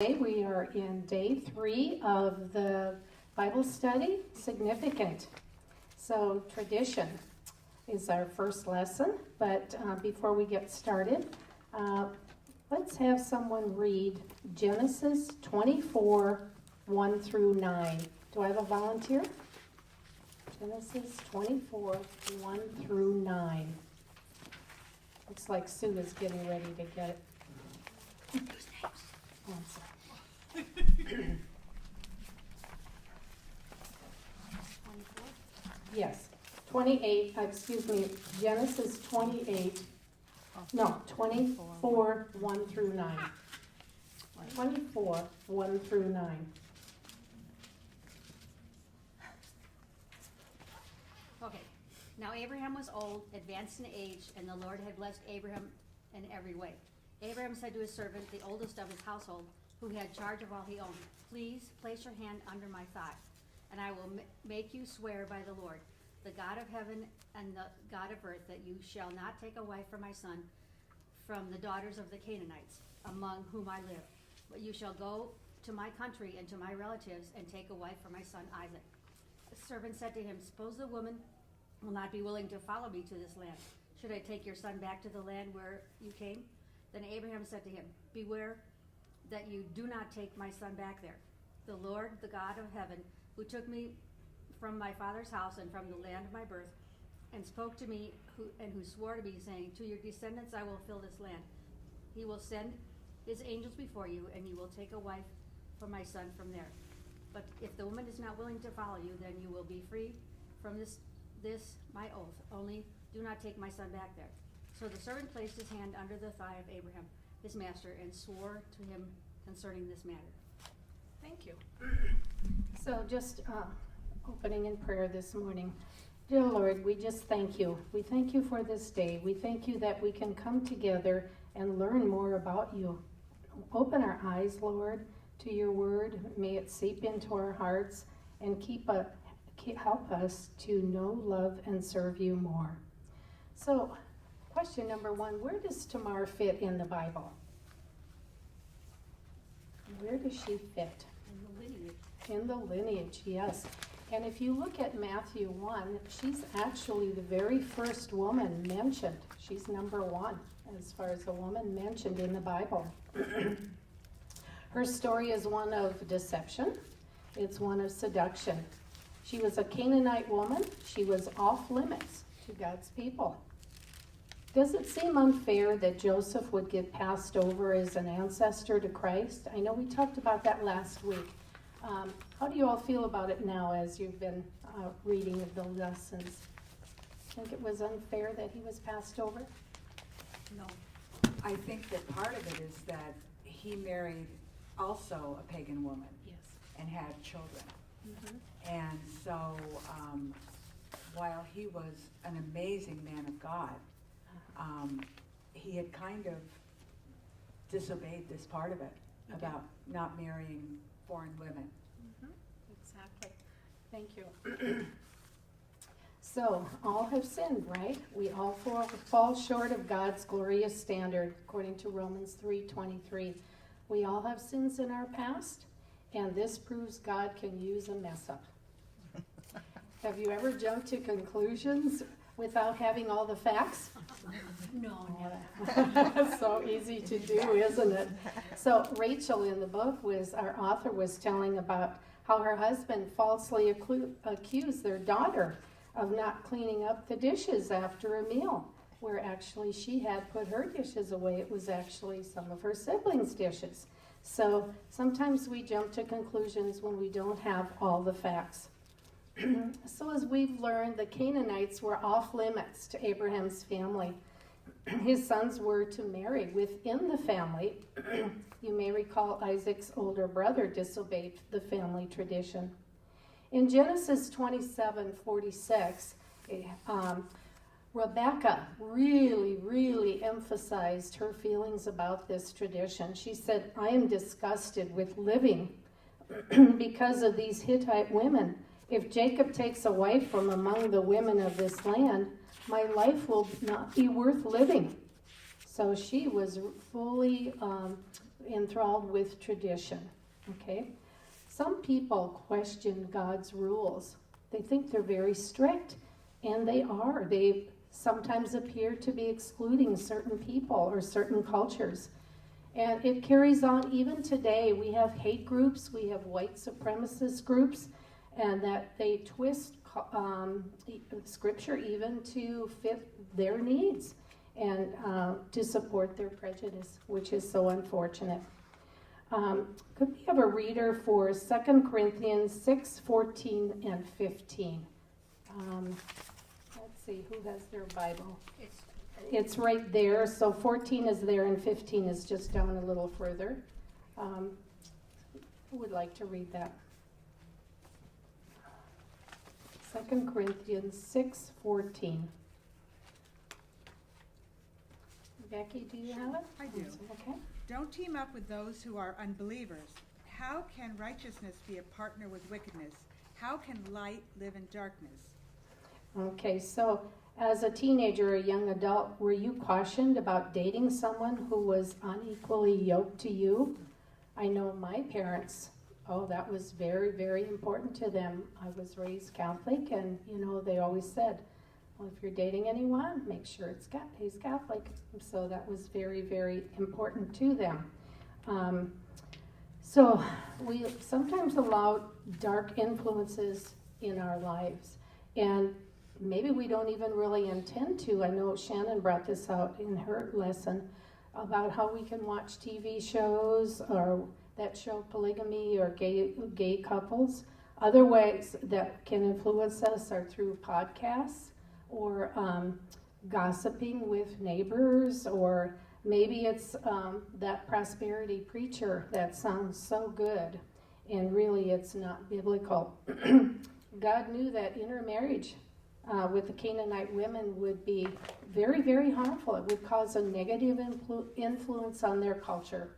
Today we are in day 3 of the Bible study, Significant. So tradition is our first lesson, but before we get started, let's have someone read Genesis 24, 1 through 9. Do I have a volunteer? Genesis 24, 1 through 9. Looks like Sue is getting ready to get it. Yes, 28, Genesis 28, 24, 1 through 9. 24, 1 through 9. Okay, now Abraham was old, advanced in age, and the Lord had blessed Abraham in every way. Abraham said to his servant, the oldest of his household, who had charge of all he owned, please place your hand under my thigh, and I will make you swear by the Lord, the God of heaven and the God of earth, that you shall not take a wife for my son from the daughters of the Canaanites, among whom I live. But you shall go to my country and to my relatives and take a wife for my son Isaac. The servant said to him, suppose the woman will not be willing to follow me to this land. Should I take your son back to the land where you came? Then Abraham said to him, beware that you do not take my son back there. The Lord, the God of heaven, who took me from my father's house and from the land of my birth, and spoke to me, who swore to me, saying, to your descendants I will fill this land. He will send his angels before you, and you will take a wife for my son from there. But if the woman is not willing to follow you, then you will be free from this my oath. Only do not take my son back there. So the servant placed his hand under the thigh of Abraham, his master, and swore to him concerning this matter. Thank you. So just opening in prayer this morning. Dear Lord, we just thank you. We thank you for this day. We thank you that we can come together and learn more about you. Open our eyes, Lord, to your word. May it seep into our hearts and help us to know, love, and serve you more. So, question number 1, where does Tamar fit in the Bible? Where does she fit? In the lineage. In the lineage, yes. And if you look at Matthew 1, she's actually the very first woman mentioned. She's number 1 as far as a woman mentioned in the Bible. Her story is one of deception. It's one of seduction. She was a Canaanite woman. She was off limits to God's people. Does it seem unfair that Joseph would get passed over as an ancestor to Christ? I know we talked about that last week. How do you all feel about it now as you've been reading the lessons? Think it was unfair that he was passed over? No. I think that part of it is that he married also a pagan woman. Yes. And had children. Mm-hmm. And so while he was an amazing man of God, he had kind of disobeyed this part of it about not marrying foreign women. Mm-hmm. Exactly. Thank you. So, all have sinned, right? We all fall short of God's glorious standard, according to Romans 3:23. We all have sins in our past, and this proves God can use a mess up. Have you ever jumped to conclusions without having all the facts? No, never. So easy to do, isn't it? So Rachel in the book our author was telling about how her husband falsely accused their daughter of not cleaning up the dishes after a meal, where actually she had put her dishes away. It was actually some of her siblings' dishes. So sometimes we jump to conclusions when we don't have all the facts. So as we've learned, the Canaanites were off limits to Abraham's family. His sons were to marry within the family. You may recall Isaac's older brother disobeyed the family tradition. In Genesis 27:46, Rebecca really emphasized her feelings about this tradition. She said, I am disgusted with living because of these Hittite women. If Jacob takes a wife from among the women of this land, my life will not be worth living. So she was fully enthralled with tradition. Okay? Some people question God's rules. They think they're very strict, and they are. They sometimes appear to be excluding certain people or certain cultures. And it carries on even today. We have hate groups, we have white supremacist groups, and that they twist scripture even to fit their needs and to support their prejudice, which is so unfortunate. Could we have a reader for 2 Corinthians 6, 14, and 15? Let's see, who has their Bible? It's right there, so 14 is there and 15 is just down a little further. Who would like to read that? 2 Corinthians 6, 14. Becky, do you have it? I do. Okay. Don't team up with those who are unbelievers. How can righteousness be a partner with wickedness? How can light live in darkness? Okay, so as a teenager or a young adult, were you cautioned about dating someone who was unequally yoked to you? I know my parents, that was very, very important to them. I was raised Catholic, and, they always said, well, if you're dating anyone, make sure he's Catholic. So that was very, very important to them. So we sometimes allow dark influences in our lives, and maybe we don't even really intend to. I know Shannon brought this out in her lesson about how we can watch TV shows or that show polygamy or gay couples. Other ways that can influence us are through podcasts or gossiping with neighbors, or maybe it's that prosperity preacher that sounds so good and really it's not biblical. God knew that intermarriage with the Canaanite women would be very, very harmful. It would cause a negative influence on their culture.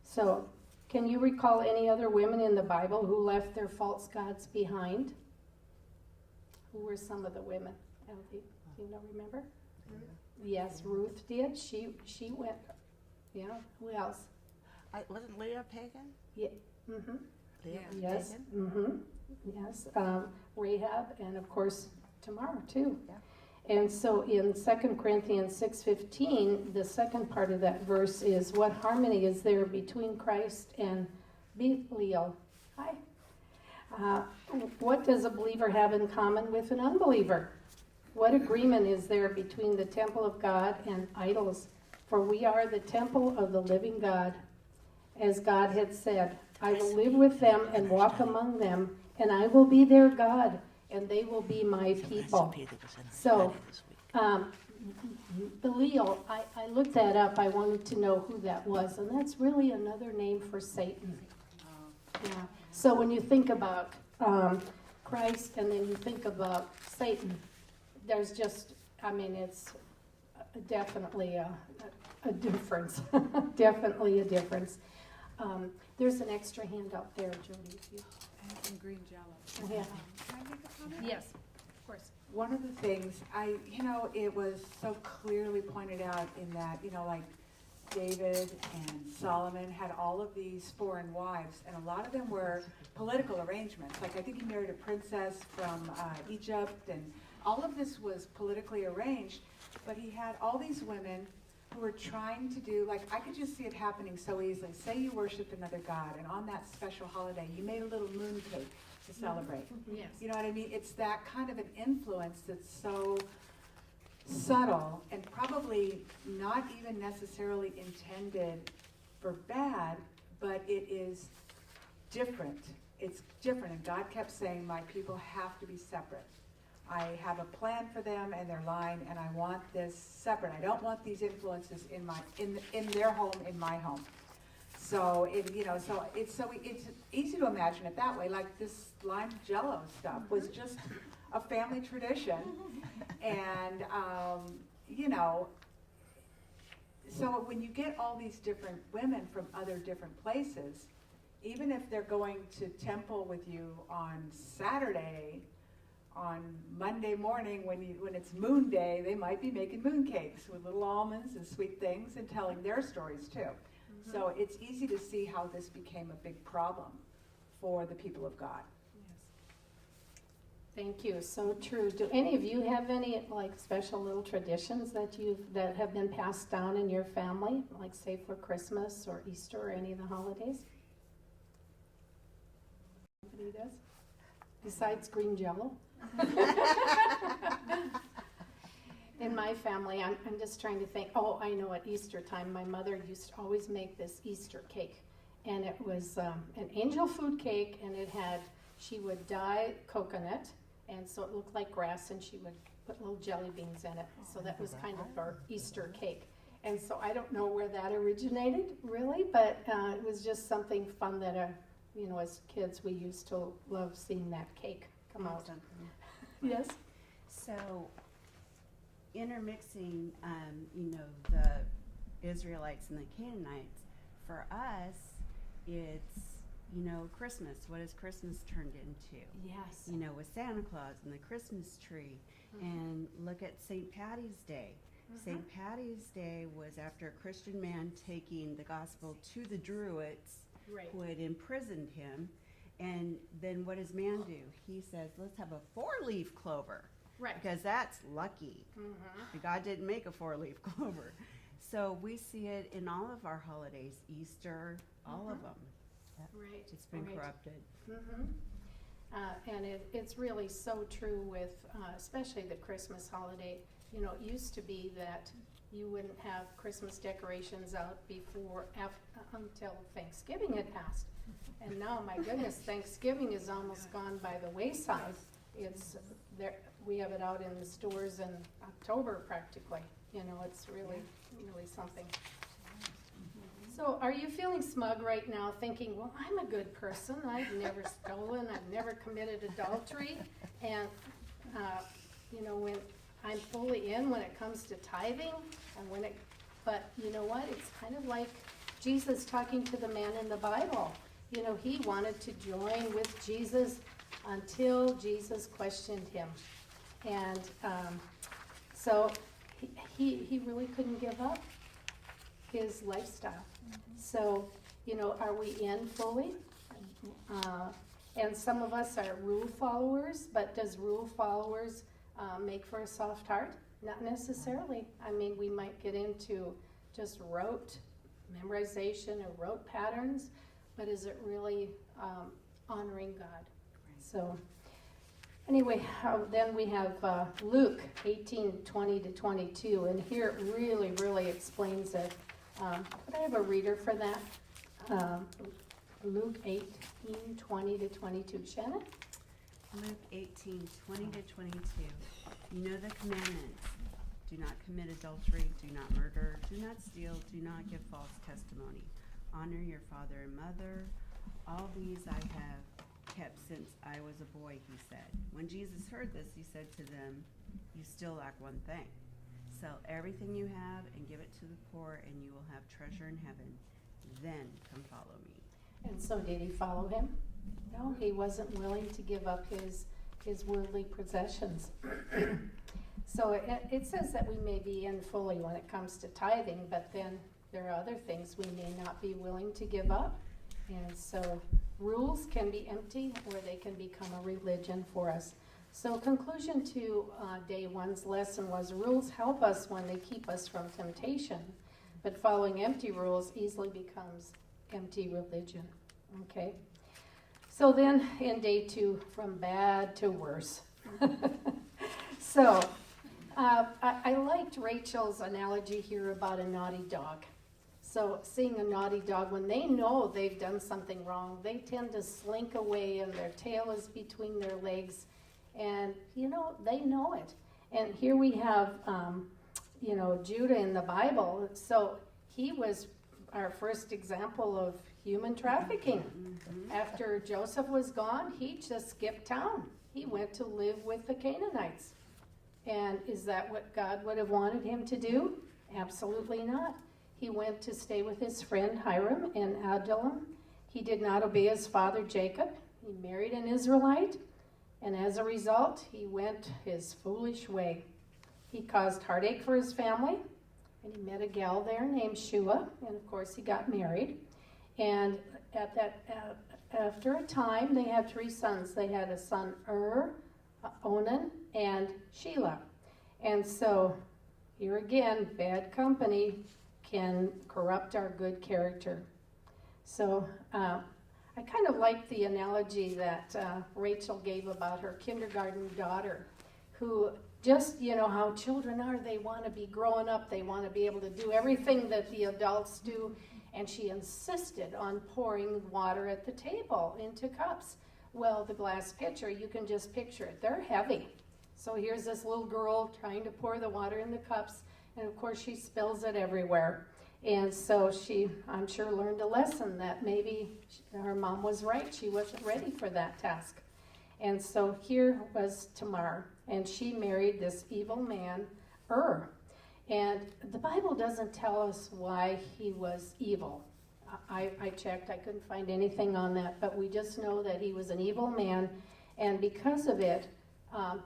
So, can you recall any other women in the Bible who left their false gods behind? Who were some of the women? Do you remember? Yes, Ruth did. She went. Yeah. Who else? Wasn't Leah pagan? Yeah. Mm-hmm. Leah was Yes. pagan? Mm-hmm. Yes. Rahab, and of course Tamar too. Yeah. And so in 2 Corinthians 6:15, the second part of that verse is, what harmony is there between Christ and Belial? Hi. What does a believer have in common with an unbeliever? What agreement is there between the temple of God and idols? For we are the temple of the living God. As God had said, I will live with them and walk among them, and I will be their God, and they will be my people. So, Belial, I looked that up. I wanted to know who that was, and that's really another name for Satan. Yeah. So when you think about Christ and then you think about Satan, there's just, it's definitely a difference. Definitely a difference. There's an extra handout there, Jody. And some green jello. Yeah. Can I make a comment? Yes, of course. One of the things, it was so clearly pointed out in that, like David and Solomon had all of these foreign wives, and a lot of them were political arrangements. Like, I think he married a princess from Egypt, and all of this was politically arranged, but he had all these women who were trying to do, like, I could just see it happening so easily. Say you worshiped another god, and on that special holiday, you made a little moon cake to celebrate. Yes. You know what I mean? It's that kind of an influence that's so subtle and probably not even necessarily intended for bad, but it is different. It's different, and God kept saying, my people have to be separate. I have a plan for them and their line, and I want this separate. I don't want these influences in their home, in my home. So it's easy to imagine it that way. Like this lime jello stuff was just a family tradition, and so when you get all these different women from other different places, even if they're going to temple with you on Saturday, on Monday morning when it's moon day, they might be making moon cakes with little almonds and sweet things and telling their stories too. Mm-hmm. So it's easy to see how this became a big problem for the people of God. Thank you. So true. Do any of you have any like special little traditions that have been passed down in your family, like say for Christmas or Easter or any of the holidays? Anybody does? Besides green Jello. In my family, I'm just trying to think. Oh, I know. At Easter time, my mother used to always make this Easter cake, and it was an angel food cake, and she would dye coconut. And so it looked like grass, and she would put little jelly beans in it. So that was kind of our Easter cake. And so I don't know where that originated, really, but it was just something fun that, as kids, we used to love seeing that cake come out. Yes? So, intermixing, the Israelites and the Canaanites, for us, it's Christmas. What is Christmas turned into? Yes. With Santa Claus and the Christmas tree. And look at St. Patty's Day. St. Patty's Day was after a Christian man taking the gospel to the Druids Right. who had imprisoned him. And then what does man do? He says, let's have a 4-leaf clover. Right. Because that's lucky. Mm-hmm. God didn't make a 4-leaf clover. So we see it in all of our holidays, Easter, all of them. Right. It's been Right. corrupted. Mm-hmm. And it's really so true with, especially the Christmas holiday. It used to be that you wouldn't have Christmas decorations out until Thanksgiving had passed. And now, my goodness, Thanksgiving is almost gone by the wayside. It's there. We have it out in the stores in October practically. It's really, really something. So are you feeling smug right now, thinking, well, I'm a good person. I've never stolen. I've never committed adultery. And, when I'm fully in when it comes to tithing, and but you know what? It's kind of like Jesus talking to the man in the Bible. He wanted to join with Jesus until Jesus questioned him. And so he really couldn't give up his lifestyle. So, are we in fully? And some of us are rule followers, but does rule followers make for a soft heart? Not necessarily. We might get into just rote memorization or rote patterns, but is it really honoring God? So, anyway, then we have Luke 18:20-22, and here it really, really explains it. Could I have a reader for that? Luke 18:20-22. Shannon? Luke 18:20-22. You know the commandments. Do not commit adultery, do not murder, do not steal, do not give false testimony. Honor your father and mother. All these I have kept since I was a boy, he said. When Jesus heard this, he said to them, you still lack one thing. Sell everything you have and give it to the poor, and you will have treasure in heaven. Then come follow me. And so did he follow him? No, he wasn't willing to give up his worldly possessions. So it says that we may be in fully when it comes to tithing, but then there are other things we may not be willing to give up. And so rules can be empty, or they can become a religion for us. So conclusion to day one's lesson was rules help us when they keep us from temptation, but following empty rules easily becomes empty religion. Okay? So then in day two, from bad to worse. So I liked Rachel's analogy here about a naughty dog. So seeing a naughty dog, when they know they've done something wrong, they tend to slink away and their tail is between their legs. And, they know it. And here we have, Judah in the Bible. So he was our first example of human trafficking. Mm-hmm. After Joseph was gone, he just skipped town. He went to live with the Canaanites. And is that what God would have wanted him to do? Absolutely not. He went to stay with his friend Hiram in Adullam. He did not obey his father Jacob. He married an Israelite. And as a result, he went his foolish way. He caused heartache for his family, and he met a gal there named Shua, and of course he got married. And after a time, they had 3 sons. They had a son, Onan, and Shelah. And so, here again, bad company can corrupt our good character. So, I kind of like the analogy that Rachel gave about her kindergarten daughter, who just, how children are, they want to be growing up, they want to be able to do everything that the adults do, and she insisted on pouring water at the table into cups. Well, the glass pitcher, you can just picture it, they're heavy. So here's this little girl trying to pour the water in the cups, and of course she spills it everywhere. And so she, I'm sure, learned a lesson that maybe her mom was right. She wasn't ready for that task. And so here was Tamar, and she married this evil man, And the Bible doesn't tell us why he was evil. I checked, I couldn't find anything on that, but we just know that he was an evil man, and because of it,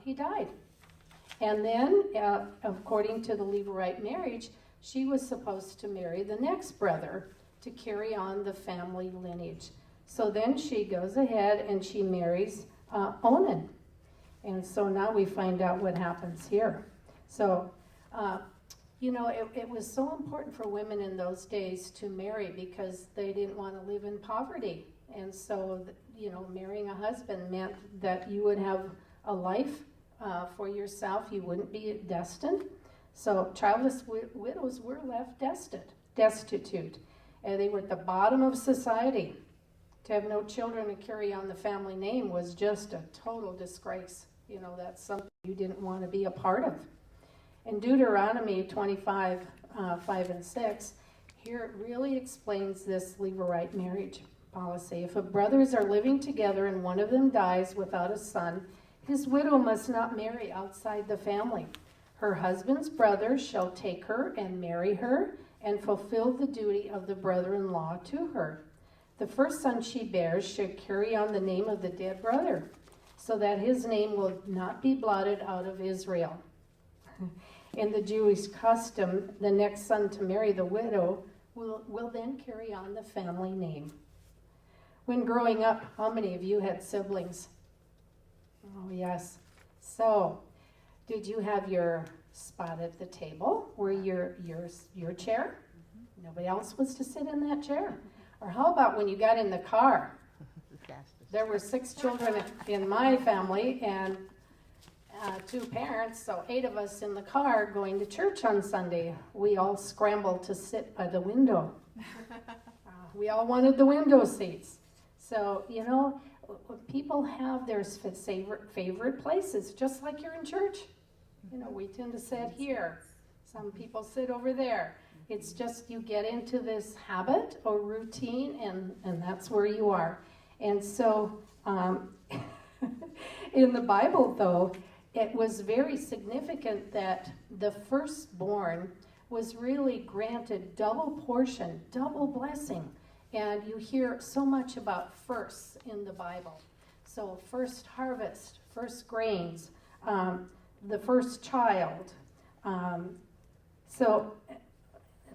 he died. And then, according to the Levirate marriage, she was supposed to marry the next brother to carry on the family lineage. So then she goes ahead and she marries Onan. And so now we find out what happens here. So, it was so important for women in those days to marry because they didn't want to live in poverty. And so, marrying a husband meant that you would have a life for yourself. You wouldn't be destined. So childless widows were left destitute. And they were at the bottom of society. To have no children to carry on the family name was just a total disgrace. That's something you didn't want to be a part of. In Deuteronomy 25, 5 and 6, here it really explains this Levirate marriage policy. If brothers are living together and one of them dies without a son, his widow must not marry outside the family. Her husband's brothers shall take her and marry her and fulfill the duty of the brother-in-law to her. The first son she bears should carry on the name of the dead brother, so that his name will not be blotted out of Israel. In the Jewish custom, the next son to marry the widow will then carry on the family name. When growing up, how many of you had siblings? Oh, yes. So, did you have your spot at the table where your chair? Nobody else was to sit in that chair. Or how about when you got in the car? There were 6 children in my family and 2 parents, so 8 of us in the car going to church on Sunday. We all scrambled to sit by the window. We all wanted the window seats. So, people have their favorite places, just like you're in church. We tend to sit here. Some people sit over there. It's just you get into this habit or routine, and that's where you are. And so, in the Bible, though, it was very significant that the firstborn was really granted double portion, double blessing. And you hear so much about firsts in the Bible. So first harvest, first grains, the first child. So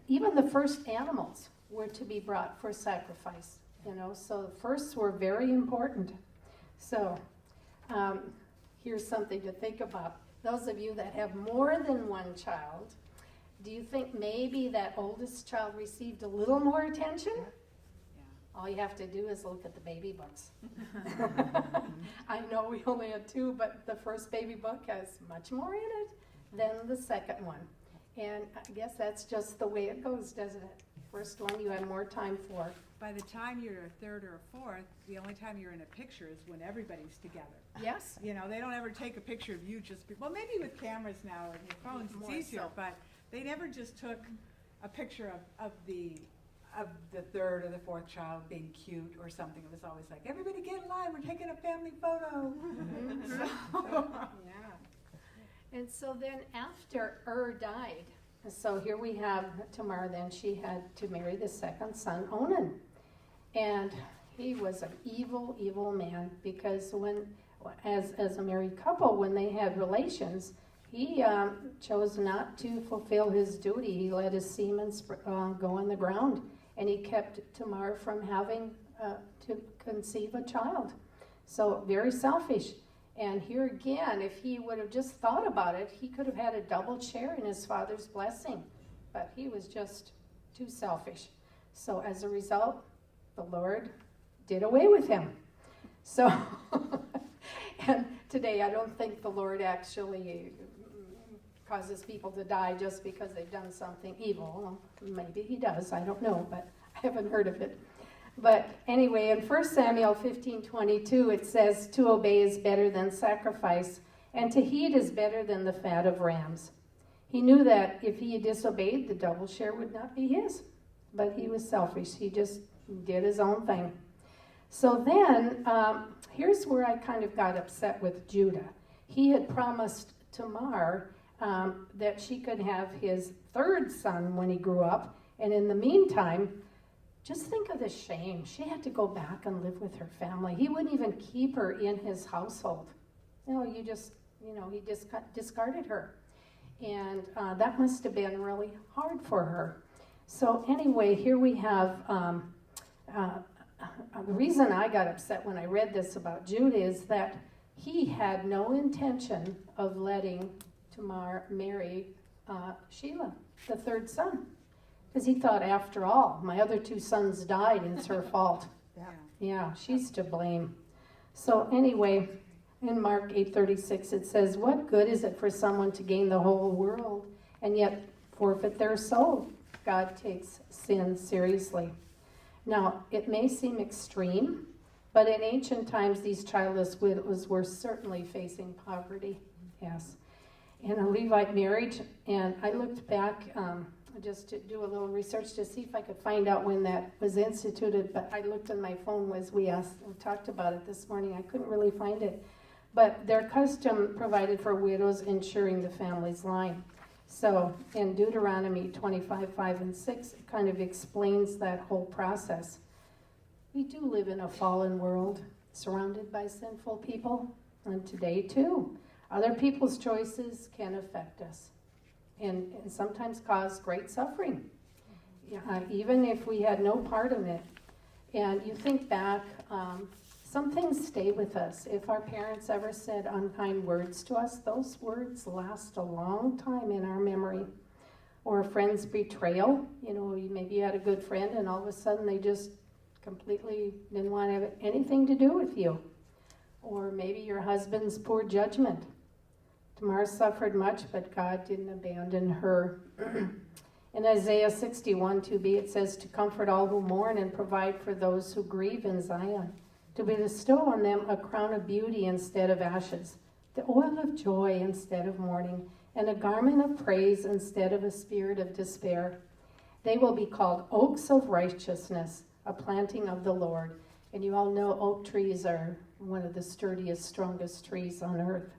even the first animals were to be brought for sacrifice. So the firsts were very important. So here's something to think about. Those of you that have more than one child, do you think maybe that oldest child received a little more attention? All you have to do is look at the baby books. I know we only had 2, but the first baby book has much more in it than the second one. And I guess that's just the way it goes, doesn't it? First one you have more time for. By the time you're a 3rd or a 4th, the only time you're in a picture is when everybody's together. Yes. They don't ever take a picture of you well, maybe with cameras now and your phones, it's More easier, so. but they never just took a picture of the 3rd or the 4th child being cute or something. It was always like, everybody get in line, we're taking a family photo. Yeah. And so then after died, so here we have Tamar, then she had to marry the second son, Onan. And he was an evil, evil man, because as a married couple, when they had relations, he chose not to fulfill his duty. He let his semen go on the ground, and he kept Tamar from having to conceive a child. So very selfish. And here again, if he would have just thought about it, he could have had a double share in his father's blessing. But he was just too selfish. So as a result, the Lord did away with him. So, and today I don't think the Lord actually causes people to die just because they've done something evil. Maybe he does, I don't know, but I haven't heard of it. But anyway, in 1 Samuel 15:22, it says, "To obey is better than sacrifice, and to heed is better than the fat of rams." He knew that if he disobeyed, the double share would not be his. But he was selfish. He just did his own thing. So then, here's where I kind of got upset with Judah. He had promised Tamar that she could have his third son when he grew up. And in the meantime, just think of the shame. She had to go back and live with her family. He wouldn't even keep her in his household. He discarded her. And that must have been really hard for her. So anyway, here we have, the reason I got upset when I read this about Judah is that he had no intention of letting Tamar marry Shelah, the third son. Because he thought, after all, my other two sons died and it's her fault. Yeah, she's to blame. So anyway, in Mark 8:36 it says, "What good is it for someone to gain the whole world and yet forfeit their soul?" God takes sin seriously. Now, it may seem extreme, but in ancient times these childless widows were certainly facing poverty. Yes. In a Levite marriage, and I looked back just to do a little research to see if I could find out when that was instituted, but I looked on my phone as we talked about it this morning. I couldn't really find it. But their custom provided for widows, ensuring the family's line. So in Deuteronomy 25:5 and 6, it kind of explains that whole process. We do live in a fallen world, surrounded by sinful people, and today too. Other people's choices can affect us and sometimes cause great suffering, even if we had no part in it. And you think back, some things stay with us. If our parents ever said unkind words to us, those words last a long time in our memory. Or a friend's betrayal. Maybe you had a good friend and all of a sudden they just completely didn't want to have anything to do with you. Or maybe your husband's poor judgment. Tamar suffered much, but God didn't abandon her. In Isaiah 61:2b, it says, "To comfort all who mourn and provide for those who grieve in Zion, to bestow on them a crown of beauty instead of ashes, the oil of joy instead of mourning, and a garment of praise instead of a spirit of despair. They will be called oaks of righteousness, a planting of the Lord." And you all know oak trees are one of the sturdiest, strongest trees on earth.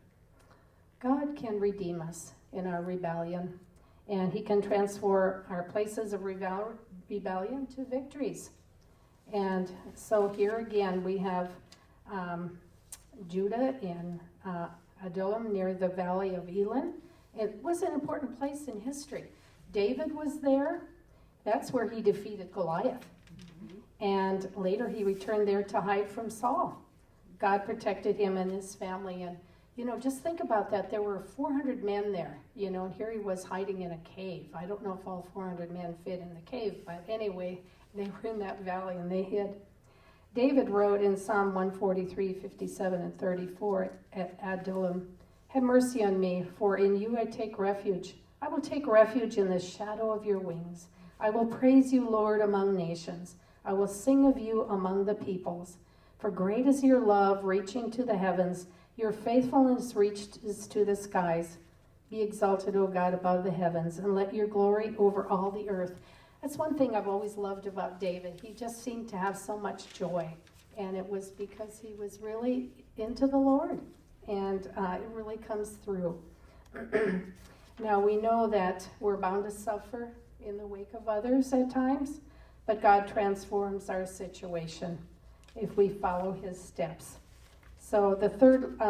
God can redeem us in our rebellion, and he can transform our places of rebellion to victories. And so here again we have Judah in Adullam near the valley of Elah. It was an important place in history. David was there. That's where he defeated Goliath. And later he returned there to hide from Saul. God protected him and his family. And, just think about that. There were 400 men there, and here he was hiding in a cave. I don't know if all 400 men fit in the cave, but anyway, they were in that valley and they hid. David wrote in Psalm 143:57 and 34 at Adullam, "Have mercy on me, for in you I take refuge. I will take refuge in the shadow of your wings. I will praise you, Lord, among nations. I will sing of you among the peoples. For great is your love, reaching to the heavens. Your faithfulness reaches to the skies. Be exalted, O God, above the heavens, and let your glory over all the earth." That's one thing I've always loved about David. He just seemed to have so much joy. And it was because he was really into the Lord. And it really comes through. Now, we know that we're bound to suffer in the wake of others at times, but God transforms our situation if we follow his steps. So the third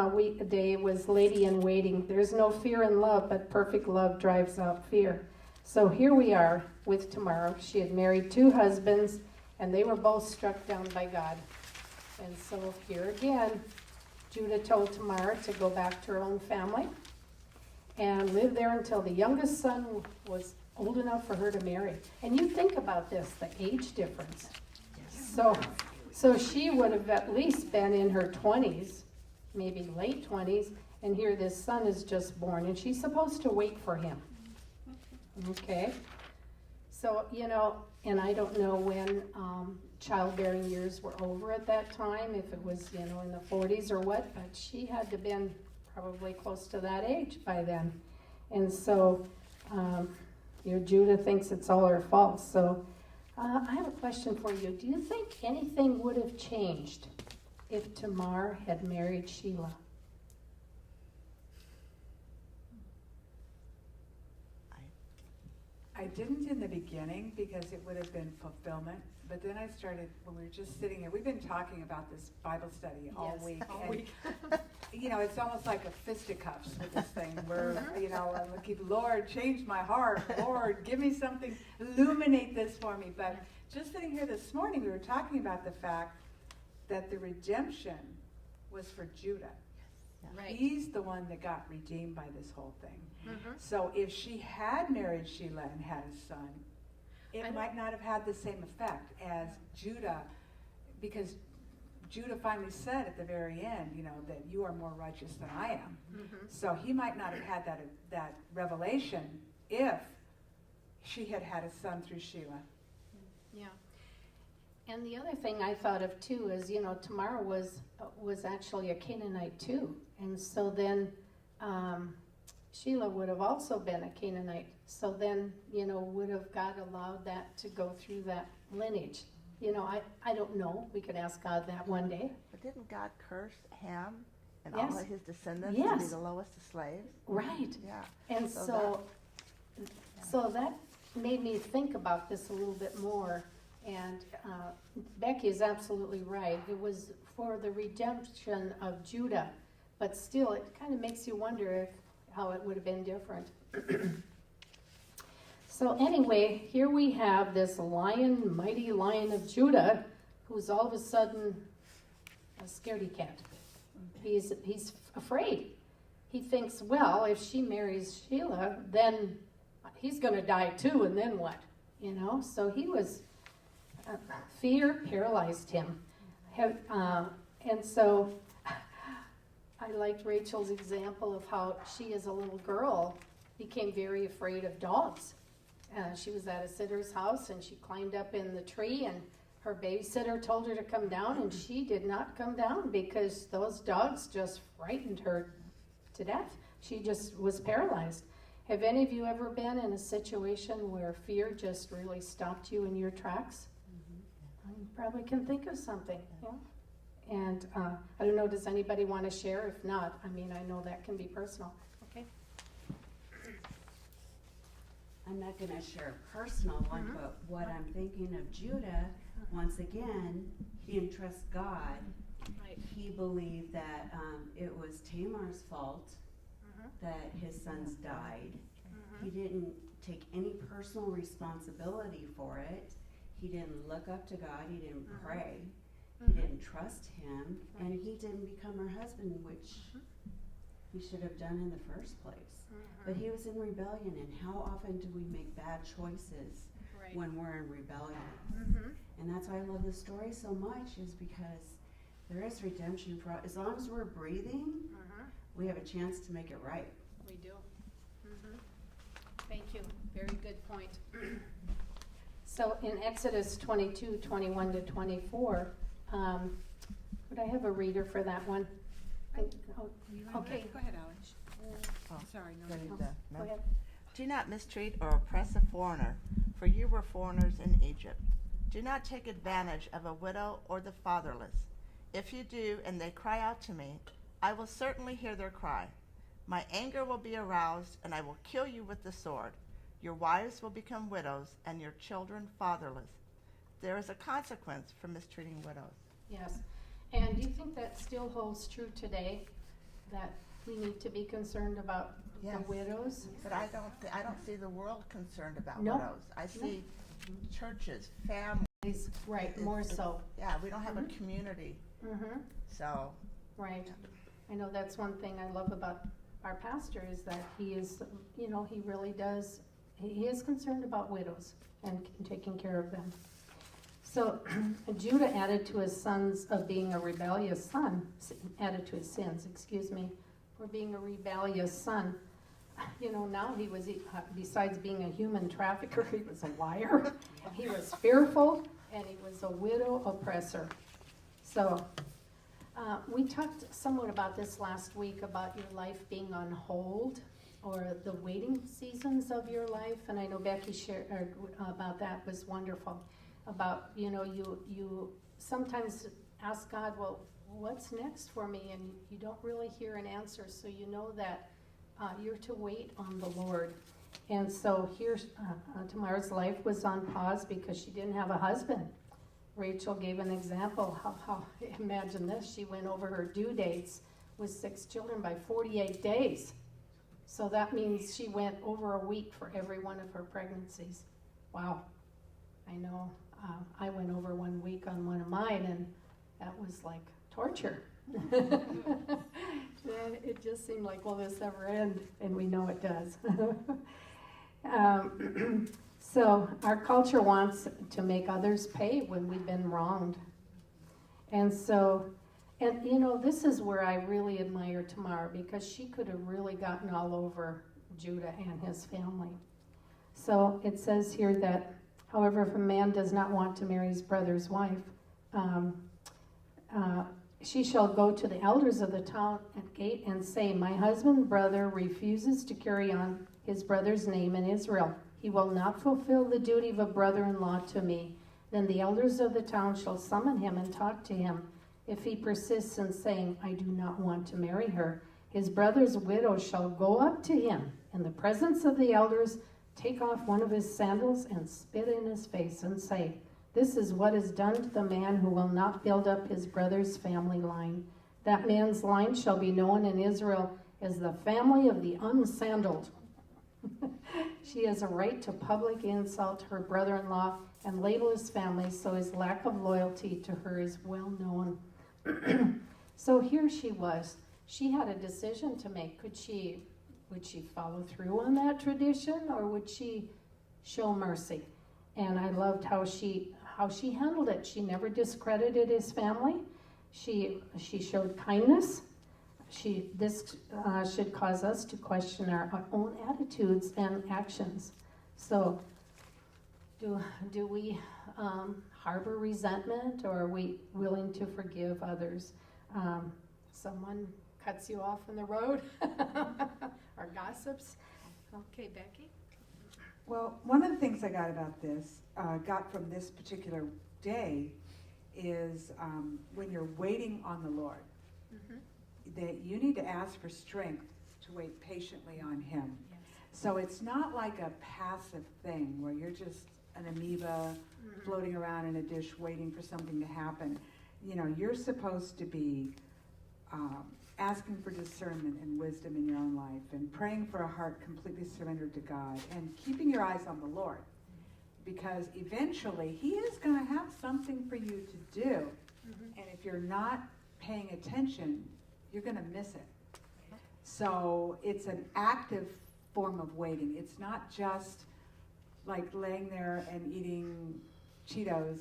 day was lady in waiting. There's no fear in love, but perfect love drives out fear. So here we are with Tamar. She had married 2 husbands, and they were both struck down by God. And so here again, Judah told Tamar to go back to her own family and live there until the youngest son was old enough for her to marry. And you think about this, the age difference. So she would have at least been in her 20s, maybe late 20s, and here this son is just born, and she's supposed to wait for him. Okay? So, and I don't know when childbearing years were over at that time, if it was, in the 40s or what, but she had to have been probably close to that age by then. And so, Judah thinks it's all her fault. So, I have a question for you. Do you think anything would have changed if Tamar had married Sheila? I didn't in the beginning because it would have been fulfillment. But then I started, when we were just sitting here, we've been talking about this Bible study all Yes, week. all and, week. It's almost like a fisticuffs with this thing where, I keep, Lord, change my heart. Lord, give me something, illuminate this for me. But just sitting here this morning, we were talking about the fact that the redemption was for Judah. Right. He's the one that got redeemed by this whole thing. Mm-hmm. So if she had married Sheila and had a son, it might not have had the same effect as Judah, because Judah finally said at the very end, that you are more righteous than I am. Mm-hmm. So he might not have had that revelation if she had had a son through Sheila. Yeah. And the other thing I thought of too is, Tamar was actually a Canaanite too. And so then Sheila would have also been a Canaanite. So then, would have God allowed that to go through that lineage? I don't know. We could ask God that one day. But didn't God curse Ham and Yes. all of his descendants Yes. to be the lowest of slaves? Right. Yeah. And So so that made me think about this a little bit more. And Becky is absolutely right. It was for the redemption of Judah. But still, it kind of makes you wonder how it would have been different. So anyway, here we have this mighty lion of Judah, who's all of a sudden a scaredy cat. He's afraid. He thinks, well, if she marries Sheila, then he's going to die too, and then what? So he was, fear paralyzed him. And so I liked Rachel's example of how she, as a little girl, became very afraid of dogs. She was at a sitter's house, and she climbed up in the tree, and her babysitter told her to come down, and she did not come down because those dogs just frightened her to death. She just was paralyzed. Have any of you ever been in a situation where fear just really stopped you in your tracks? Mm-hmm. You probably can think of something. Yeah? And I don't know, does anybody want to share? If not, I know that can be personal. Okay. I'm not going to share a personal one, but what I'm thinking of Judah, once again, he didn't trust God. Right. He believed that it was Tamar's fault that his sons died. He didn't take any personal responsibility for it. He didn't look up to God. He didn't pray. He didn't trust him. And he didn't become her husband, which he should have done in the first place. But he was in rebellion, and how often do we make bad choices when we're in rebellion? And that's why I love this story so much, is because there is redemption for as long as we're breathing, we have a chance to make it right. We do. Thank you. Very good point. So in Exodus 22, 21 to 24, would I have a reader for that one? Okay. Go ahead, Alex. Oh, Sorry, no. ready no. to- Go ahead. Do not mistreat or oppress a foreigner, for you were foreigners in Egypt. Do not take advantage of a widow or the fatherless. If you do, and they cry out to me, I will certainly hear their cry. My anger will be aroused, and I will kill you with the sword. Your wives will become widows, and your children fatherless. There is a consequence for mistreating widows. Yes. And do you think that still holds true today, that we need to be concerned about Yes. the widows. But I don't see the world concerned about No. widows. I see churches, families. Right, more so. Yeah, we don't have a community. Mm-hmm. So, Right. I know that's one thing I love about our pastor is that he is, he really does, he is concerned about widows and taking care of them. So Judah added to his sons of being a rebellious son, added to his sins, for being a rebellious son. Now he was, besides being a human trafficker, he was a liar, he was fearful, and he was a widow oppressor. So we talked somewhat about this last week, about your life being on hold, or the waiting seasons of your life, and I know Becky shared about that, was wonderful. About, you sometimes ask God, well, what's next for me? And you don't really hear an answer, so you know that you're to wait on the Lord. And so here's Tamar's life was on pause because she didn't have a husband. Rachel gave an example how imagine this, she went over her due dates with 6 children by 48 days. So that means she went over a week for every one of her pregnancies. Wow. I know. I went over 1 week on one of mine, and that was like torture. It just seemed like, will this ever end? And we know it does. So our culture wants to make others pay when we've been wronged. And so, this is where I really admire Tamar, because she could have really gotten all over Judah and his family. So it says here that, however, if a man does not want to marry his brother's wife, she shall go to the elders of the town and gate and say, my husband's brother refuses to carry on his brother's name in Israel. He will not fulfill the duty of a brother-in-law to me. Then the elders of the town shall summon him and talk to him. If he persists in saying, I do not want to marry her, his brother's widow shall go up to him in the presence of the elders, take off one of his sandals and spit in his face and say, this is what is done to the man who will not build up his brother's family line. That man's line shall be known in Israel as the family of the unsandaled. She has a right to public insult her brother-in-law and label his family, so his lack of loyalty to her is well known. So here she was. She had a decision to make. Would she follow through on that tradition, or would she show mercy? And I loved how she handled it. She never discredited his family. She showed kindness. This should cause us to question our own attitudes and actions. So, do we harbor resentment, or are we willing to forgive others? Someone cuts you off in the road, or gossips. Okay, Becky. Well, one of the things I got from this particular day is when you're waiting on the Lord, that you need to ask for strength to wait patiently on him. Yes. So it's not like a passive thing where you're just an amoeba floating around in a dish waiting for something to happen. You're supposed to be asking for discernment and wisdom in your own life, and praying for a heart completely surrendered to God, and keeping your eyes on the Lord, because eventually he is going to have something for you to do, and if you're not paying attention, you're going to miss it. So it's an active form of waiting. It's not just like laying there and eating Cheetos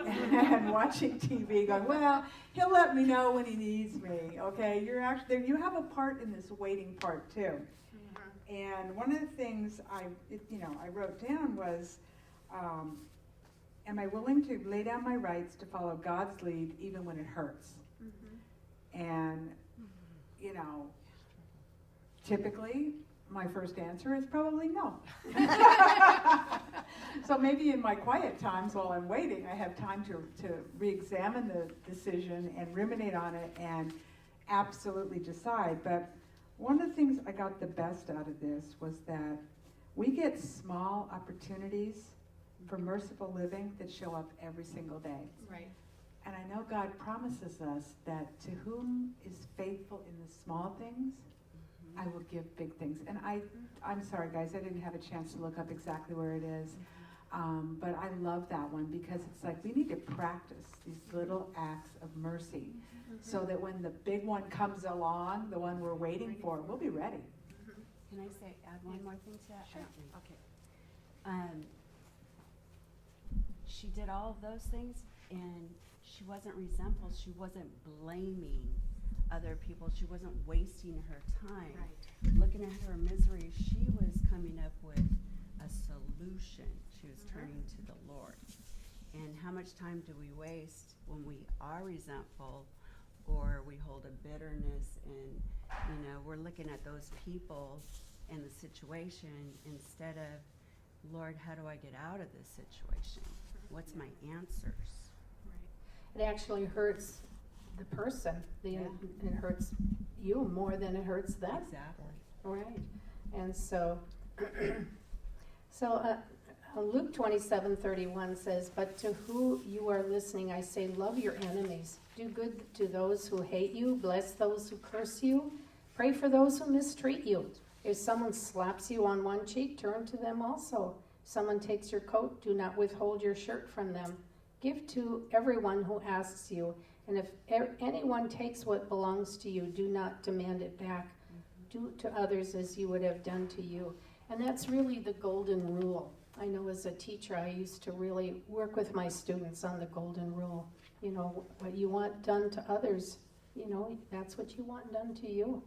and watching TV going, well, he'll let me know when he needs me, okay? You have a part in this waiting part too. And one of the things I wrote down was, am I willing to lay down my rights to follow God's lead even when it hurts? And, typically my first answer is probably no. So maybe in my quiet times while I'm waiting, I have time to re-examine the decision and ruminate on it and absolutely decide. But one of the things I got the best out of this was that we get small opportunities for merciful living that show up every single day. Right. And I know God promises us that to whom is faithful in the small things, I will give big things. And I'm sorry, guys, I didn't have a chance to look up exactly where it is. But I love that one because it's like we need to practice these little acts of mercy so that when the big one comes along, the one we're waiting for, we'll be ready. Can I add one more thing to that? Sure. Okay. She did all of those things, and she wasn't resentful. She wasn't blaming other people. She wasn't wasting her time. Right. Looking at her misery, she was coming up with a solution. She was turning to the Lord. And how much time do we waste when we are resentful or we hold a bitterness and, we're looking at those people and the situation instead of, Lord, how do I get out of this situation? What's my answers? Right. It actually hurts the person. It hurts you more than it hurts them. Exactly. Right. And so, Luke 27:31 says, "But to who you are listening, I say, love your enemies. Do good to those who hate you. Bless those who curse you. Pray for those who mistreat you. If someone slaps you on one cheek, turn to them also. If someone takes your coat, do not withhold your shirt from them. Give to everyone who asks you. And if anyone takes what belongs to you, do not demand it back. Do to others as you would have done to you." And that's really the golden rule. I know as a teacher, I used to really work with my students on the golden rule. What you want done to others, that's what you want done to you.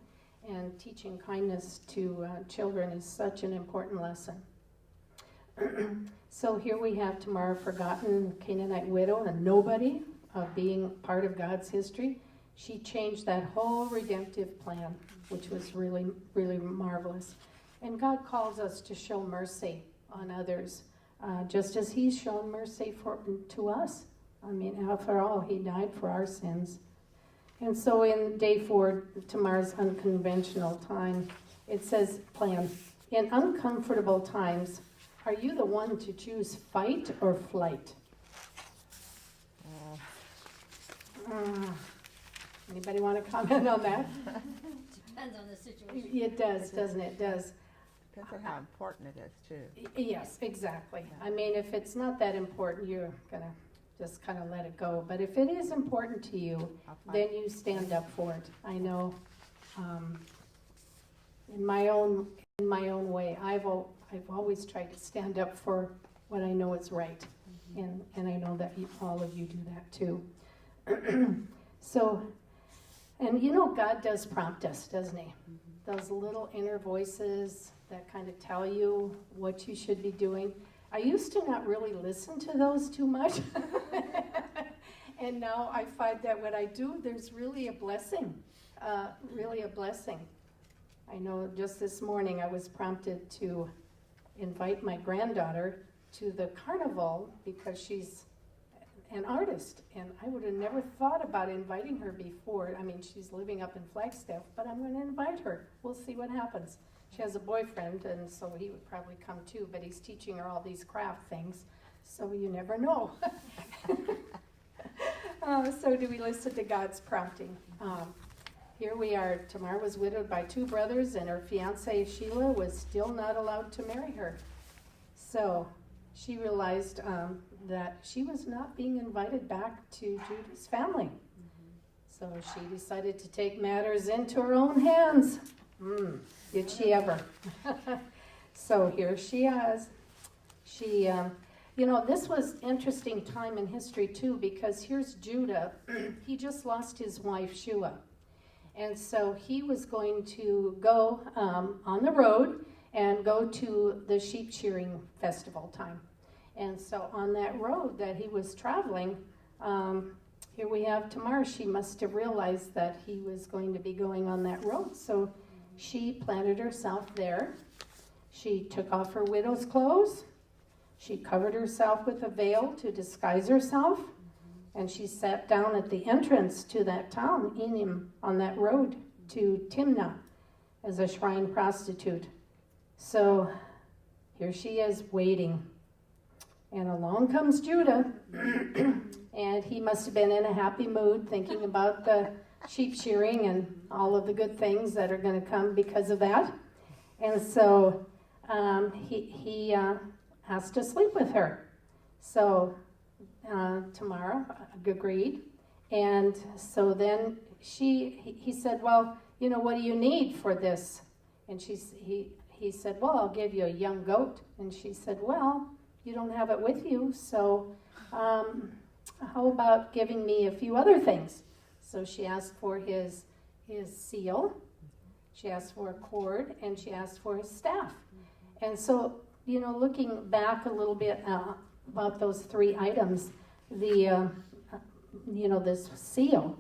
And teaching kindness to children is such an important lesson. So here we have Tamar, forgotten Canaanite widow, a nobody, being part of God's history. She changed that whole redemptive plan, which was really, really marvelous. And God calls us to show mercy on others, just as He's shown mercy to us. I mean, after all, He died for our sins. And so in day 4, Tamar's unconventional time, it says, plan. In uncomfortable times, are you the one to choose fight or flight? Anybody want to comment on that? Depends on the situation. It does, doesn't it? It does. Depends on how important it is, too. Yes, exactly. I mean, if it's not that important, you're going to just kind of let it go. But if it is important to you, then you stand up for it. I know in my own way, I've always tried to stand up for what I know is right. And I know that all of you do that too. So, and God does prompt us, doesn't He? Those little inner voices that kind of tell you what you should be doing. I used to not really listen to those too much. And now I find that when I do, there's really a blessing, really a blessing. I know just this morning I was prompted to invite my granddaughter to the carnival because she's an artist, and I would have never thought about inviting her before. I mean, she's living up in Flagstaff, but I'm going to invite her. We'll see what happens. She has a boyfriend, and so he would probably come too, but he's teaching her all these craft things, so you never know. So do we listen to God's prompting? Here we are. Tamar was widowed by 2 brothers, and her fiance Sheila was still not allowed to marry her. So she realized that she was not being invited back to Judah's family. So she decided to take matters into her own hands. Did she ever? So here she is. She, this was interesting time in history too, because here's Judah. He just lost his wife Shua. And so he was going to go on the road and go to the sheep shearing festival time. And so on that road that he was traveling, here we have Tamar. She must have realized that he was going to be going on that road. So she planted herself there. She took off her widow's clothes. She covered herself with a veil to disguise herself. And she sat down at the entrance to that town, Enim, on that road to Timnah as a shrine prostitute. So here she is waiting. And along comes Judah, and he must have been in a happy mood thinking about the sheep shearing and all of the good things that are going to come because of that. And so he asked to sleep with her. So Tamar agreed. And so then he said, well, you know, what do you need for this? And he said, well, I'll give you a young goat. And she said, well, you don't have it with you, so how about giving me a few other things? So she asked for his seal, she asked for a cord, and she asked for his staff. And so, you know, looking back a little bit about those three items, the this seal,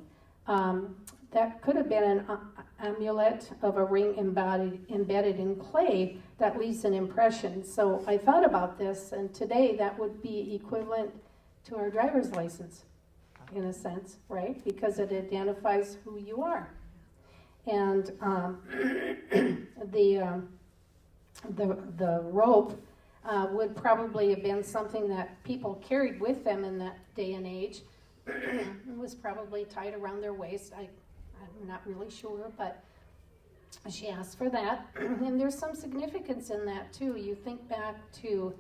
that could have been an amulet of a ring embedded in clay that leaves an impression. So I thought about this, and today that would be equivalent to our driver's license, in a sense, right? Because it identifies who you are. And the rope would probably have been something that people carried with them in that day and age. It was probably tied around their waist. I'm not really sure, but she asked for that. And there's some significance in that, too. You think back to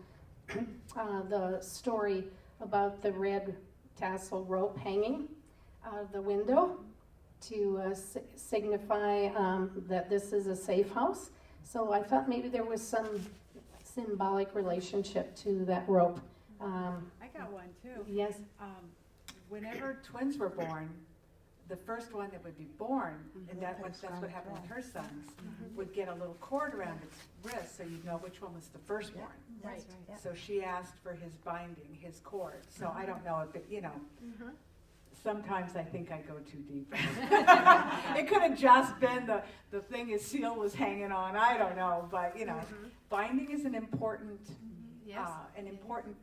the story about the red tassel rope hanging out of the window to signify that this is a safe house. So I thought maybe there was some symbolic relationship to that rope. I got one too. Yes. Whenever twins were born, the first one that would be born, and that's what happened with her sons, would get a little cord around its wrist so you'd know which one was the firstborn. Right. So she asked for his binding, his cord. So I don't know if it, sometimes I think I go too deep. It could have just been the thing his seal was hanging on. I don't know, but binding is an important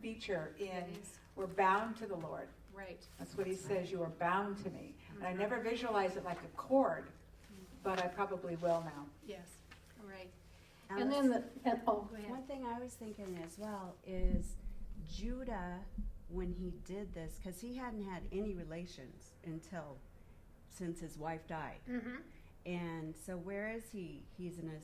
feature in we're bound to the Lord. Right. That's what he says, you are bound to me. And I never visualize it like a cord, but I probably will now. Yes. Right. And then Go ahead. One thing I was thinking as well is Judah, when he did this, because he hadn't had any relations since his wife died. Mm-hmm. And so where is he? He's in a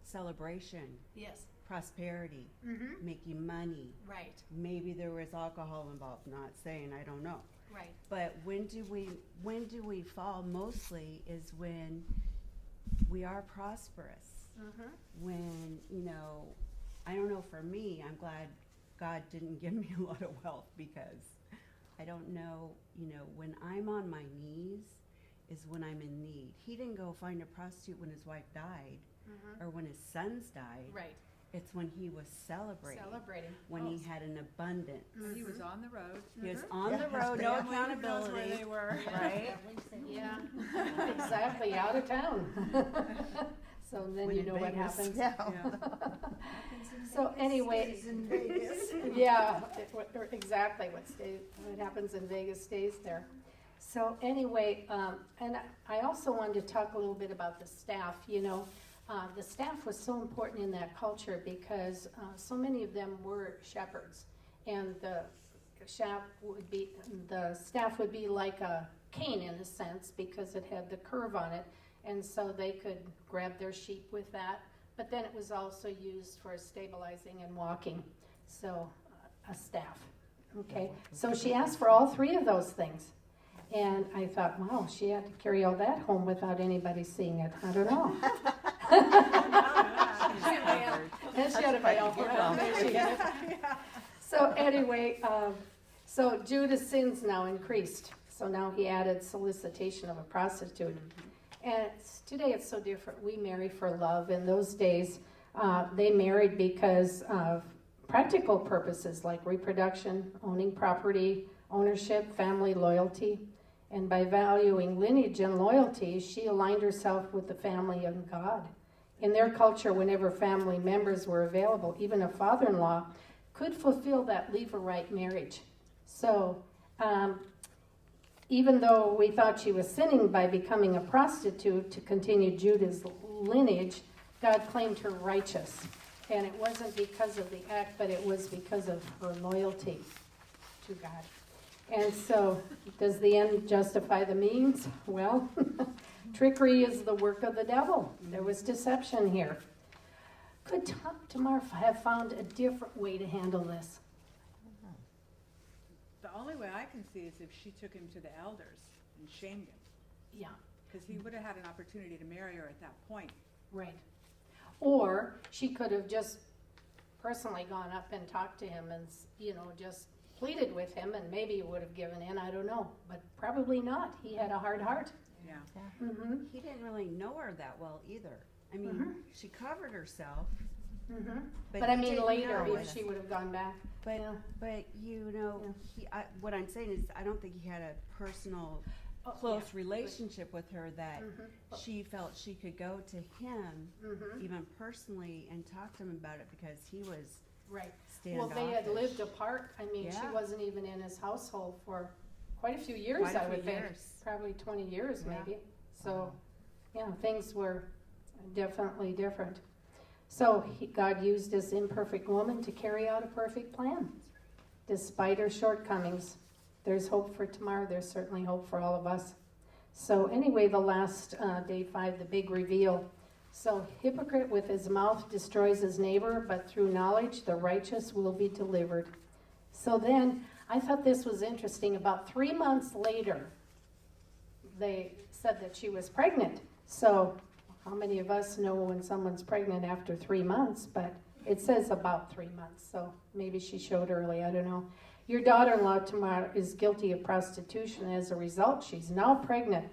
celebration, Yes. prosperity, Mm-hmm. making money. Right. Maybe there was alcohol involved, not saying, I don't know. Right. But when do we fall mostly is when we are prosperous. Mm-hmm. When, I don't know, for me, I'm glad God didn't give me a lot of wealth, because I don't know, when I'm on my knees is when I'm in need. He didn't go find a prostitute when his wife died or when his sons died. Right. It's when he was celebrating. When he had an abundance. He was on the road. He was on the road, no accountability. Where they were. Right? Yeah. exactly, out of town. So then When you in know what Vegas. happens. Yeah. So anyway, in Vegas. yeah, exactly. What happens in Vegas stays there. So anyway, and I also wanted to talk a little bit about the staff. The staff was so important in that culture because so many of them were shepherds, and the staff would be like a cane in a sense because it had the curve on it, and so they could grab their sheep with that. But then it was also used for stabilizing and walking, so a staff. Okay, so she asked for all three of those things, and I thought, wow, she had to carry all that home without anybody seeing it. I don't know. And she had a veil. So anyway, so Judah's sins now increased. So now he added solicitation of a prostitute. And today it's so different. We marry for love. In those days, they married because of practical purposes like reproduction, owning property, ownership, family loyalty. And by valuing lineage and loyalty, she aligned herself with the family of God. In their culture, whenever family members were available, even a father-in-law could fulfill that Levirate marriage. So even though we thought she was sinning by becoming a prostitute to continue Judah's lineage, God claimed her righteous. And it wasn't because of the act, but it was because of her loyalty to God. And so, does the end justify the means? Well, trickery is the work of the devil. There was deception here. Could Tamar have found a different way to handle this? The only way I can see is if she took him to the elders and shamed him, Yeah, because he would have had an opportunity to marry her at that point. right. Or she could have just personally gone up and talked to him and, just pleaded with him, and maybe he would have given in, I don't know. But probably not. He had a hard heart. Yeah. Mm-hmm. He didn't really know her that well either. I mean, Mhm. she covered herself, Mm-hmm. but But I he mean, didn't later, know if it. she would have gone back. But Yeah. but what I'm saying is, I don't think he had a personal, Oh, close relationship with her that Mhm. she felt she could go to him, Mhm. even personally, and talk to him about it because he was Right. Well, standoffish. they had lived apart. I mean, she Yeah. wasn't even in his household for quite a few years, Quite a I would few think. years. Probably 20 years, Yeah. maybe. So, things were definitely different. So, God used this imperfect woman to carry out a perfect plan. Despite her shortcomings, there's hope for tomorrow. There's certainly hope for all of us. So, anyway, the last, day 5, the big reveal. So, hypocrite with his mouth destroys his neighbor, but through knowledge the righteous will be delivered. So then, I thought this was interesting. About 3 months later, they said that she was pregnant. So, how many of us know when someone's pregnant after 3 months? But it says about 3 months, so maybe she showed early, I don't know. Your daughter-in-law, Tamar, is guilty of prostitution. As a result, she's now pregnant.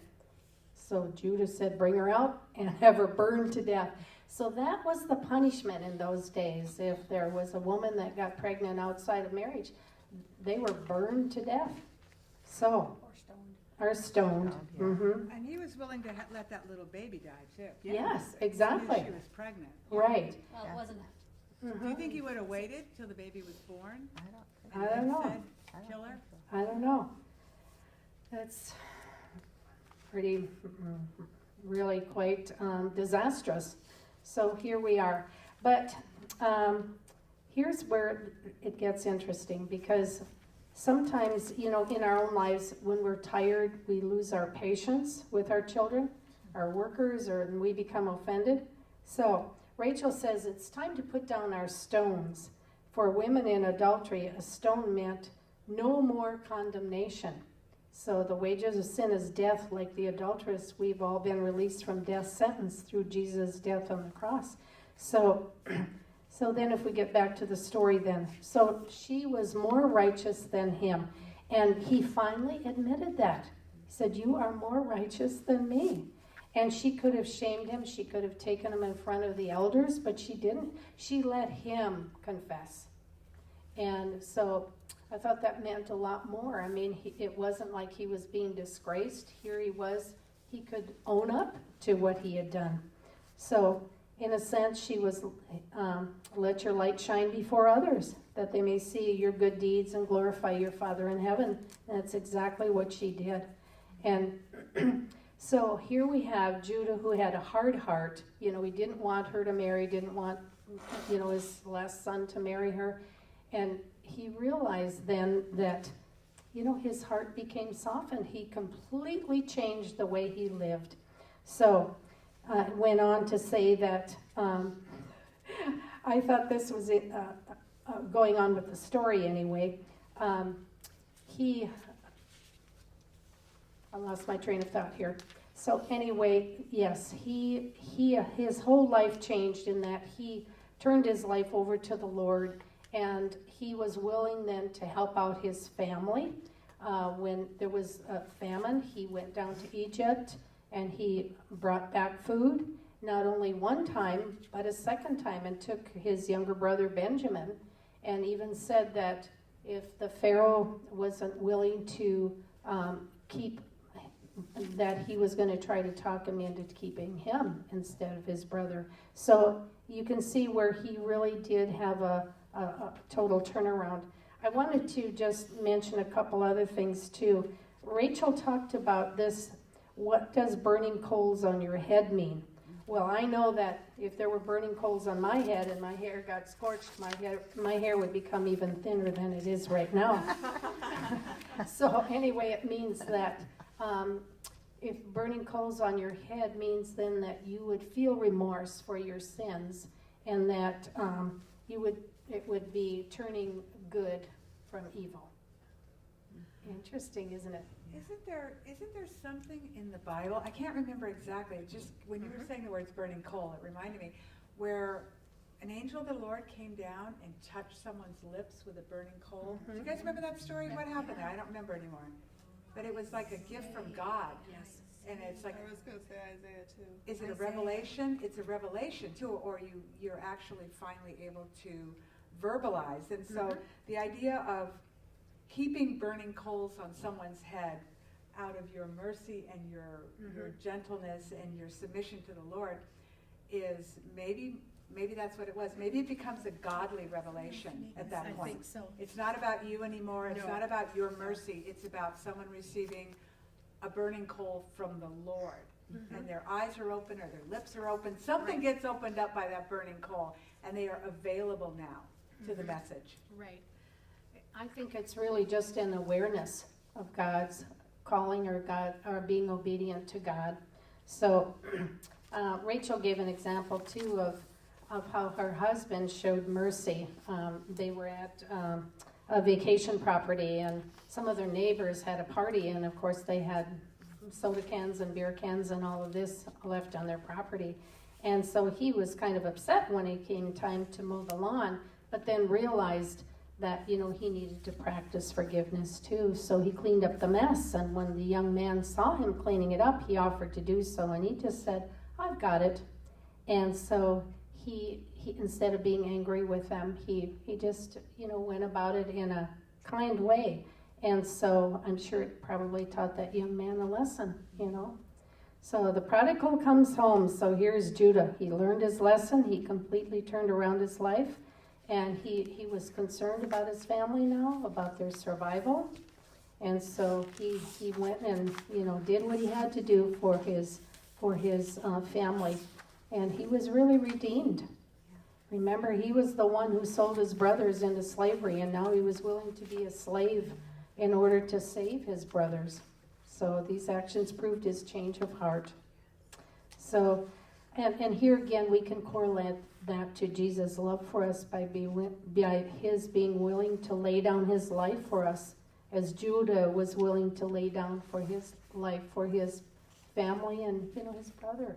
So Judah said, bring her out and have her burned to death. So that was the punishment in those days. If there was a woman that got pregnant outside of marriage, they were burned to death. So, or stoned. Yeah. Mm-hmm. And he was willing to let that little baby die, too. Yes, As exactly. soon as she was pregnant. Right. Well, it Yeah. wasn't, Do you think he would have waited till the baby was born? I don't think and I don't then know. said, I don't kill her? think so. I don't know. That's pretty, really quite disastrous. So here we are. But here's where it gets interesting, because sometimes, in our own lives, when we're tired, we lose our patience with our children, our workers, or we become offended. So Rachel says it's time to put down our stones. For women in adultery, a stone meant no more condemnation. So the wages of sin is death. Like the adulteress, we've all been released from death's sentence through Jesus' death on the cross. So then if we get back to the story then. So she was more righteous than him. And he finally admitted that. He said, you are more righteous than me. And she could have shamed him. She could have taken him in front of the elders, but she didn't. She let him confess. And so I thought that meant a lot more. I mean, it wasn't like he was being disgraced. Here he was. He could own up to what he had done. So, in a sense, she was, let your light shine before others, that they may see your good deeds and glorify your Father in heaven. And that's exactly what she did. And so here we have Judah, who had a hard heart. He didn't want her to marry, didn't want, his last son to marry her. And he realized then that, his heart became softened. He completely changed the way he lived. So, went on to say that, I thought this was it, going on with the story anyway. I lost my train of thought here. So anyway, yes, his whole life changed in that he turned his life over to the Lord, and he was willing then to help out his family. When there was a famine, he went down to Egypt and he brought back food, not only one time, but a second time, and took his younger brother Benjamin, and even said that if the Pharaoh wasn't willing to keep, that he was going to try to talk him into keeping him instead of his brother. So you can see where he really did have a total turnaround. I wanted to just mention a couple other things too. Rachel talked about this, what does burning coals on your head mean? Well, I know that if there were burning coals on my head and my hair got scorched, my hair would become even thinner than it is right now. So anyway, it means that if burning coals on your head means then that you would feel remorse for your sins, and that it would be turning good from evil. Interesting, isn't it? Isn't there something in the Bible? I can't remember exactly. Just when you were saying the words burning coal, it reminded me where an angel of the Lord came down and touched someone's lips with a burning coal. Do you guys remember that story? What happened there? I don't remember anymore. But it was like a gift from God. Yes. And it's like, I was going to say Isaiah too. is it a revelation? It's a revelation too, or you're actually finally able to verbalize. And so the idea of keeping burning coals on someone's head out of your mercy and your gentleness and your submission to the Lord is maybe that's what it was. Maybe it becomes a godly revelation at that point. I think so. It's not about you anymore. It's No. not about your mercy. It's about someone receiving a burning coal from the Lord. And their eyes are open or their lips are open. Something gets opened up by that burning coal, and they are available now to the message. Right. I think it's really just an awareness of God's calling or being obedient to God. So Rachel gave an example too of how her husband showed mercy. They were at a vacation property, and some of their neighbors had a party, and of course they had soda cans and beer cans and all of this left on their property. And so he was kind of upset when it came time to mow the lawn, but then realized that, he needed to practice forgiveness too. So he cleaned up the mess, and when the young man saw him cleaning it up, he offered to do so, and he just said, "I've got it." And so he instead of being angry with them, he just, went about it in a kind way. And so I'm sure it probably taught that young man a lesson, So the prodigal comes home. So here's Judah. He learned his lesson. He completely turned around his life. And he was concerned about his family now, about their survival. And so he went and, did what he had to do for his family. And he was really redeemed. Remember, he was the one who sold his brothers into slavery, and now he was willing to be a slave in order to save his brothers. So these actions proved his change of heart. So, and here again, we can correlate that to Jesus' love for us by his being willing to lay down his life for us, as Judah was willing to lay down for his life for his family and, his brother.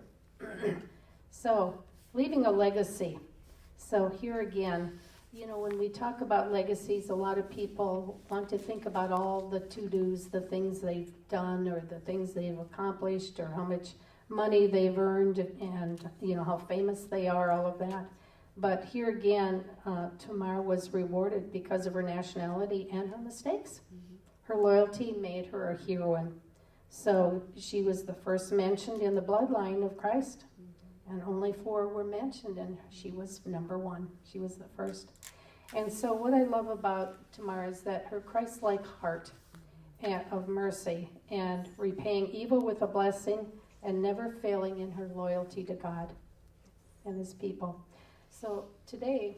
So, leaving a legacy. So here again, when we talk about legacies, a lot of people want to think about all the to-dos, the things they've done or the things they've accomplished or how much money they've earned and, how famous they are, all of that. But here again, Tamar was rewarded because of her nationality and her mistakes. Her loyalty made her a heroine. So she was the first mentioned in the bloodline of Christ. And only 4 were mentioned, and she was number 1. She was the first. And so what I love about Tamar is that her Christ-like heart of mercy and repaying evil with a blessing and never failing in her loyalty to God and his people. So today,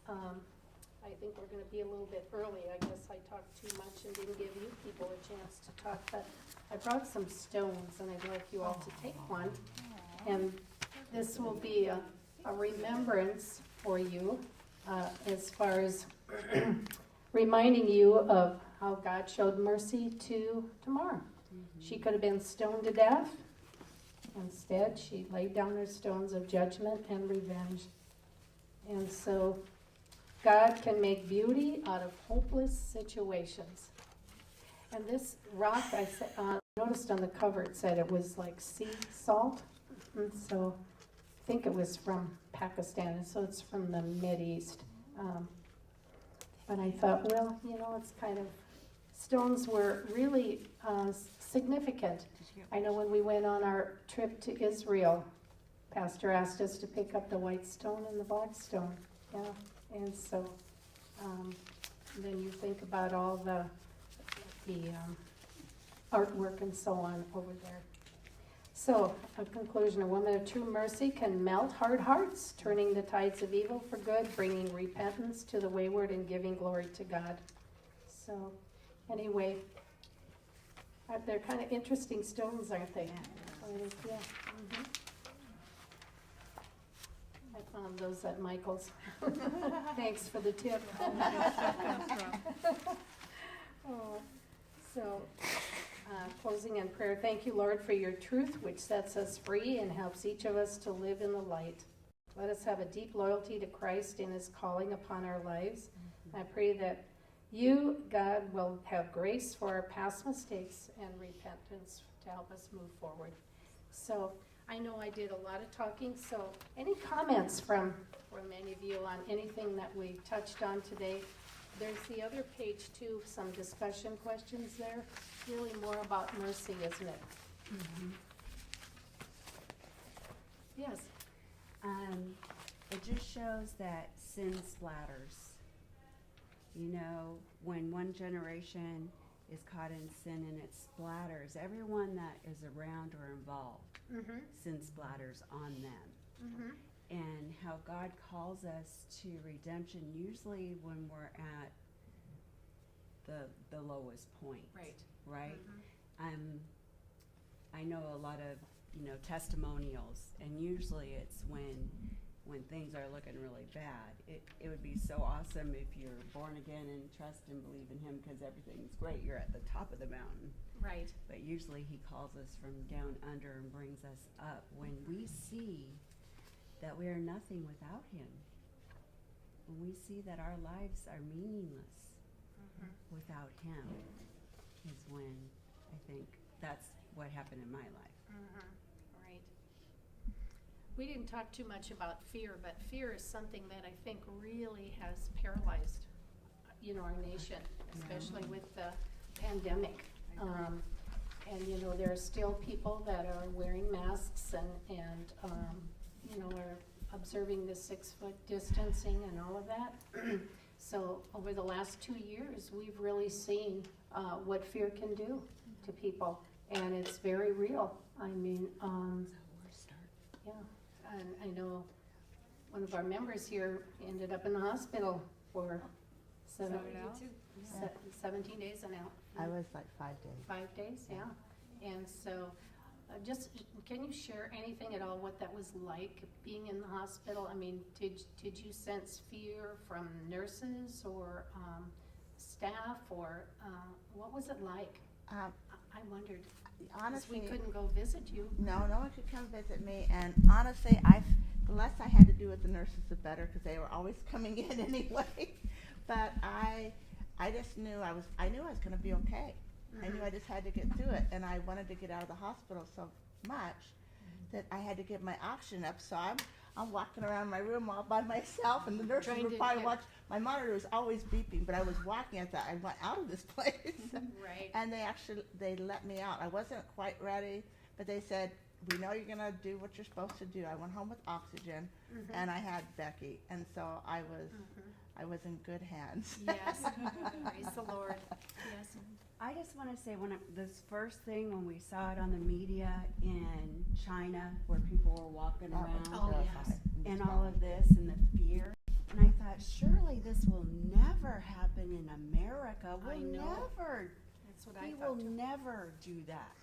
I think we're going to be a little bit early. I guess I talked too much and didn't give you people a chance to talk, but I brought some stones, and I'd like you all to take one. And this will be a remembrance for you as far as reminding you of how God showed mercy to Tamar. She could have been stoned to death. Instead, she laid down her stones of judgment and revenge. And so God can make beauty out of hopeless situations. And this rock, I noticed on the cover, it said it was like sea salt. And so I think it was from Pakistan, and so it's from the Mideast. But I thought, well, it's kind of, stones were really significant. I know when we went on our trip to Israel, Pastor asked us to pick up the white stone and the black stone. Yeah, and so then you think about all the artwork and so on over there. So, a conclusion, a woman of true mercy can melt hard hearts, turning the tides of evil for good, bringing repentance to the wayward and giving glory to God. So, anyway, they're kind of interesting stones, aren't they? Yeah. Mhm. I found those at Michael's. Thanks for the tip. Oh, so, closing in prayer. Thank you, Lord, for your truth, which sets us free and helps each of us to live in the light. Let us have a deep loyalty to Christ and his calling upon our lives. I pray that you, God, will have grace for our past mistakes and repentance to help us move forward. So I know I did a lot of talking, so any comments from any of you on anything that we touched on today? There's the other page too, some discussion questions there. Really more about mercy, isn't it? Mm-hmm. Yes. It just shows that sin splatters. You know, when one generation is caught in sin and it splatters, everyone that is around or involved, Mm-hmm. sin splatters on them. Mm-hmm. And how God calls us to redemption usually when we're at the lowest point. Right. Right? Mm-hmm. I know a lot of, testimonials, and usually it's when things are looking really bad. It would be so awesome if you're born again and trust and believe in him because everything's great. You're at the top of the mountain. Right. But usually he calls us from down under and brings us up when we see that we are nothing without him. When we see that our lives are meaningless without him is when I think that's what happened in my life. Mm-hmm. Right. We didn't talk too much about fear, but fear is something that I think really has paralyzed, our nation, especially with the pandemic. And there are still people that are wearing masks and are observing the 6-foot distancing and all of that. So over the last 2 years, we've really seen what fear can do to people, and it's very real. I mean, yeah, and I know one of our members here ended up in the hospital for 17 days and out. I was like 5 days. 5 days, yeah. And so, can you share anything at all what that was like being in the hospital? I mean, did you sense fear from nurses or staff, or what was it like? I wondered. Honestly, We couldn't go visit you. no one could come visit me, and honestly, the less I had to do with the nurses, the better, because they were always coming in anyway. But I just knew I was going to be okay. I knew I just had to get through it, and I wanted to get out of the hospital so much that I had to get my oxygen up. So I'm walking around my room all by myself, and the nurses Trying were to probably get- watching. My monitor was always beeping, but I was walking. I thought I went out of this place, Right. and they let me out. I wasn't quite ready, but they said, "We know you're gonna do what you're supposed to do." I went home with oxygen, and I had Becky, and so I was in good hands. Yes. Praise the Lord. Yes. I just want to say, this first thing when we saw it on the media in China, where people were walking That was around Oh, terrifying. and all of this and the fear, and I thought, surely this will never happen in America. I We'll know. never. That's what I We thought will too. never do that.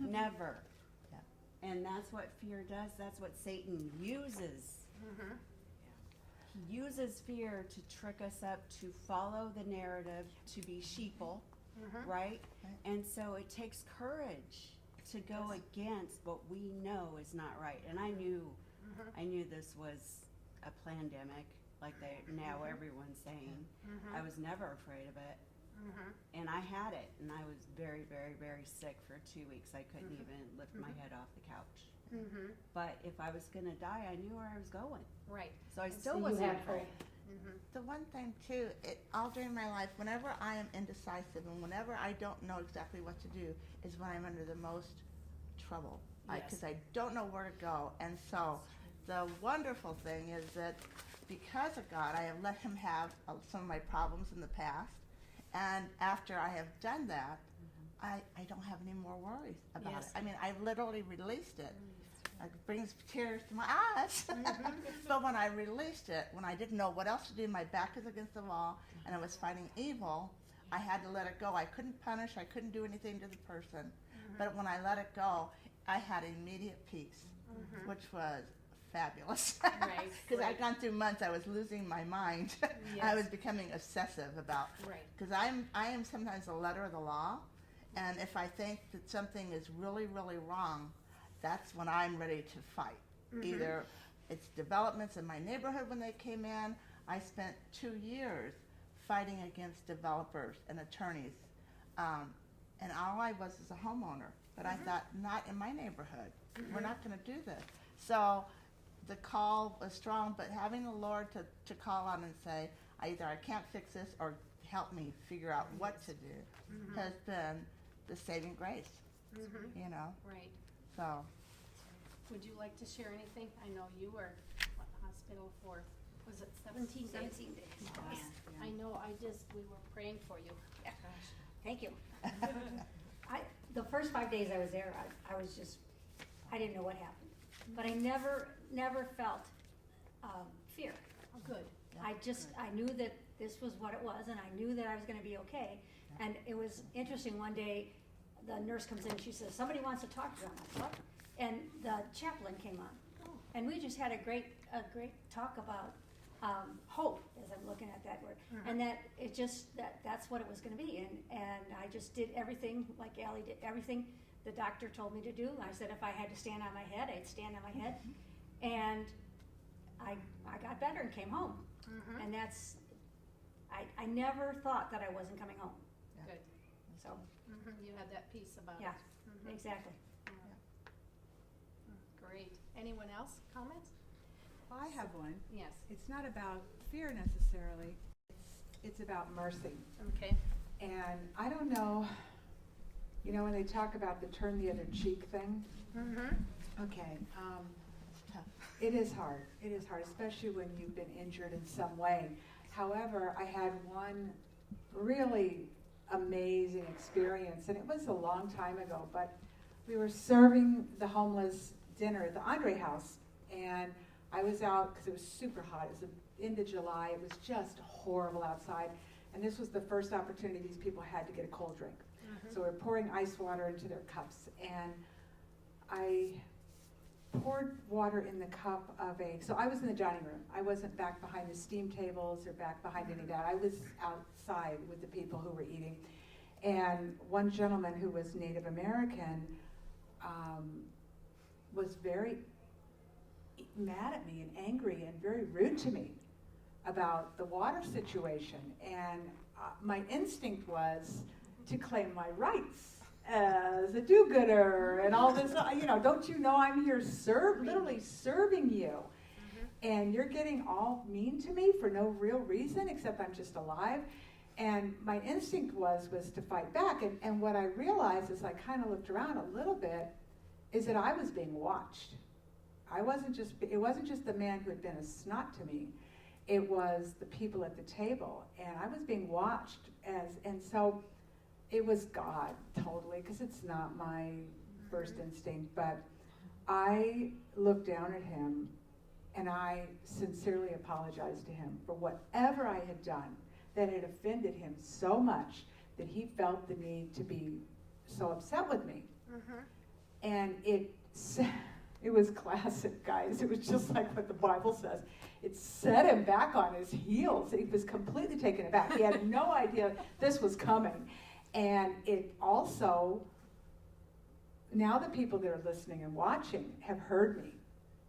Never. Yeah. And that's what fear does. That's what Satan uses. Mhm. He uses fear to trick us up to follow the narrative, to be sheeple, Mhm. right? Right. And so it takes courage to go against what we know is not right. And I knew this was a pandemic, like now everyone's saying. I was never afraid of it. And I had it, and I was very, very, very sick for 2 weeks. I couldn't even lift my head off the couch. But if I was going to die, I knew where I was going. Right. So I And still so you wasn't had afraid. hope. The one thing too, all during my life, whenever I am indecisive and whenever I don't know exactly what to do, is when I'm under the most trouble, Yes. because I don't know where to go. And so, the wonderful thing is that because of God, I have let Him have some of my problems in the past, and after I have done that, I don't have any more worries about Yes. it. I mean, I literally released it. It brings tears to my eyes. But when I released it, when I didn't know what else to do, my back is against the wall, and I was fighting evil, I had to let it go. I couldn't punish. I couldn't do anything to the person. But when I let it go, I had immediate peace, which was fabulous. Right, Because right. I'd gone through months, I was losing my mind. I Yes. was becoming obsessive about, Right. because I am sometimes the letter of the law, and if I think that something is really, really wrong, that's when I'm ready to fight. Either it's developments in my neighborhood when they came in. I spent 2 years fighting against developers and attorneys, and all I was a homeowner. But I thought, not in my neighborhood. We're not going to do this. So the call was strong, but having the Lord to call on and say, either I can't fix this or help me figure out what to do, has been the saving grace, you know. Right. So Would you like to share anything? I know you were at the hospital for, was it 17 days? 17 days. Yes. I know, we were praying for you. Thank you. The first 5 days I was there, I didn't know what happened. But I never felt fear. Oh, good. I knew that this was what it was, and I knew that I was gonna be okay. And it was interesting, one day, the nurse comes in, and she says, somebody wants to talk to you. I'm like, what? And the chaplain came on. And we just had a great talk about hope, as I'm looking at that word. And that it just, that's what it was gonna be. And I just did everything, like Allie did, everything the doctor told me to do. I said if I had to stand on my head, I'd stand on my head. And I got better and came home. And that's, I never thought that I wasn't coming home. Good. So, You had that peace about yeah, it. exactly. Great. Anyone else? Comments? I have one. Yes. It's not about fear necessarily. It's about mercy. Okay. And I don't know, you know, when they talk about the turn the other cheek thing. Okay. it's tough. It is hard. It is hard, especially when you've been injured in some way. However, I had one really amazing experience, and it was a long time ago, but we were serving the homeless dinner at the Andre House, and I was out because it was super hot. It was the end of July. It was just horrible outside, and this was the first opportunity these people had to get a cold drink. So we're pouring ice water into their cups, and I poured water in the cup of so I was in the dining room. I wasn't back behind the steam tables or back behind any of that. I was outside with the people who were eating. And one gentleman who was Native American was very mad at me and angry and very rude to me about the water situation. And my instinct was to claim my rights as a do-gooder and all this, you know, don't you know I'm here literally serving you. And you're getting all mean to me for no real reason except I'm just alive. And my instinct was to fight back. And what I realized as I kind of looked around a little bit is that I was being watched. It wasn't just the man who had been a snot to me. It was the people at the table. And I was being watched and so it was God, totally, because it's not my first instinct, but I looked down at him and I sincerely apologized to him for whatever I had done that had offended him so much that he felt the need to be so upset with me. And it was classic, guys. It was just like what the Bible says. It set him back on his heels. He was completely taken aback. He had no idea this was coming. And it also, now the people that are listening and watching have heard me.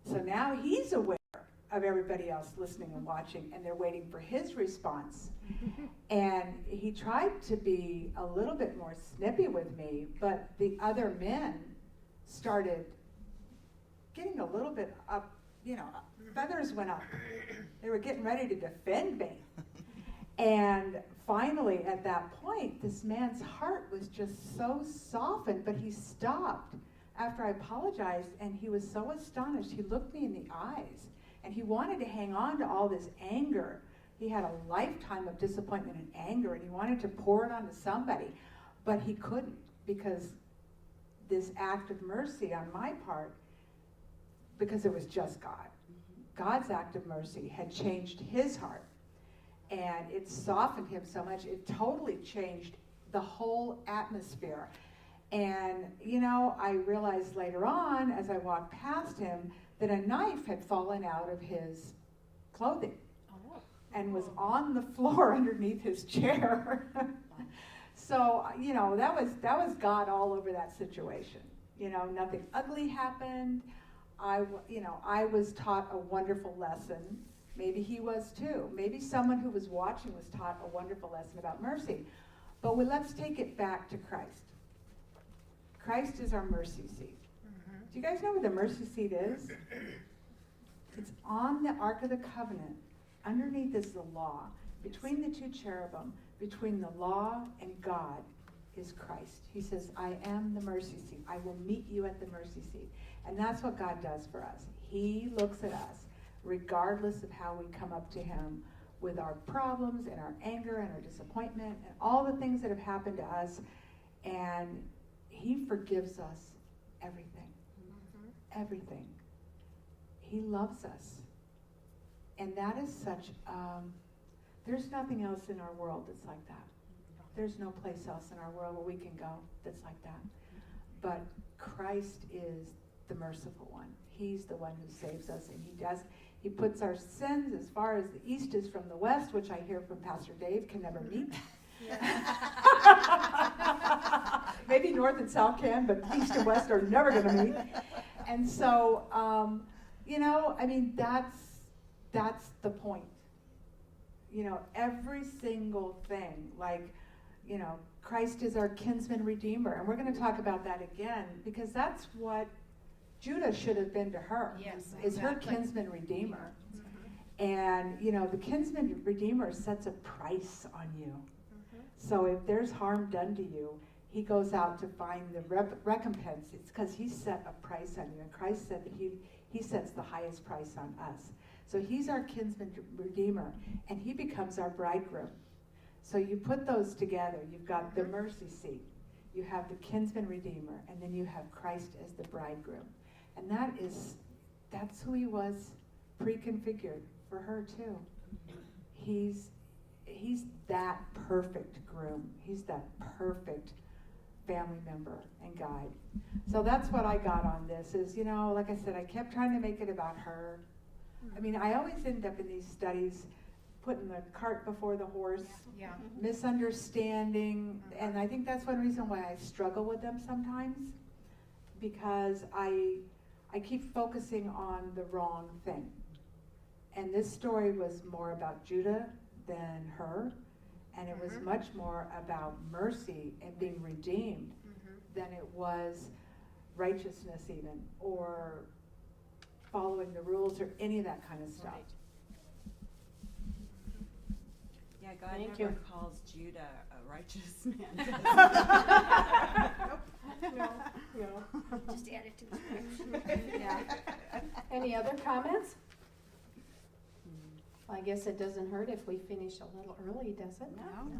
So now he's aware of everybody else listening and watching, and they're waiting for his response. And he tried to be a little bit more snippy with me, but the other men started getting a little bit up, you know, feathers went up. They were getting ready to defend me. And finally, at that point, this man's heart was just so softened, but he stopped after I apologized, and he was so astonished. He looked me in the eyes, and he wanted to hang on to all this anger. He had a lifetime of disappointment and anger, and he wanted to pour it onto somebody, but he couldn't. because this act of mercy on my part, because it was just God. God's act of mercy had changed his heart, and it softened him so much, it totally changed the whole atmosphere. And, you know, I realized later on, as I walked past him, that a knife had fallen out of his clothing and was on the floor underneath his chair. So, you know, that was God all over that situation. You know, nothing ugly happened. I was taught a wonderful lesson. Maybe he was too. Maybe someone who was watching was taught a wonderful lesson about mercy. But let's take it back to Christ. Christ is our mercy seat. Do you guys know where the mercy seat is? It's on the Ark of the Covenant. Underneath is the law. Between the two cherubim, between the law and God, is Christ. He says, I am the mercy seat. I will meet you at the mercy seat. And that's what God does for us. He looks at us, regardless of how we come up to him with our problems and our anger and our disappointment and all the things that have happened to us. And he forgives us everything. Everything. He loves us. And that is such, there's nothing else in our world that's like that. There's no place else in our world where we can go that's like that. But Christ is the merciful one. He's the one who saves us, and he puts our sins as far as the east is from the west, which I hear from Pastor Dave can never meet. Maybe north and south can, but east and west are never going to meet. And so, you know, I mean, that's the point. You know, every single thing, like, you know, Christ is our kinsman redeemer. And we're going to talk about that again, because that's what Judah should have been to her. Yes, is her exactly. kinsman redeemer. And, you know, the kinsman redeemer sets a price on you. So if there's harm done to you, he goes out to find the recompense. It's because he set a price on you. And Christ said that he sets the highest price on us. So he's our kinsman redeemer, and he becomes our bridegroom. So you put those together. You've got the mercy seat. You have the kinsman redeemer, and then you have Christ as the bridegroom. And that's who he was pre-configured for her too. He's that perfect groom. He's that perfect family member and guide. So that's what I got on this is, you know, like I said, I kept trying to make it about her. I mean, I always end up in these studies putting the cart before the horse, misunderstanding, and I think that's one reason why I struggle with them sometimes, because I keep focusing on the wrong thing. And this story was more about Judah than her, and it was much more about mercy and being redeemed than it was righteousness even, or following the rules or any of that kind of stuff. Yeah, God Thank never you. calls Judah a righteous man. No. Just add it to the Yeah. Any other comments? Well, I guess it doesn't hurt if we finish a little early, does it? No.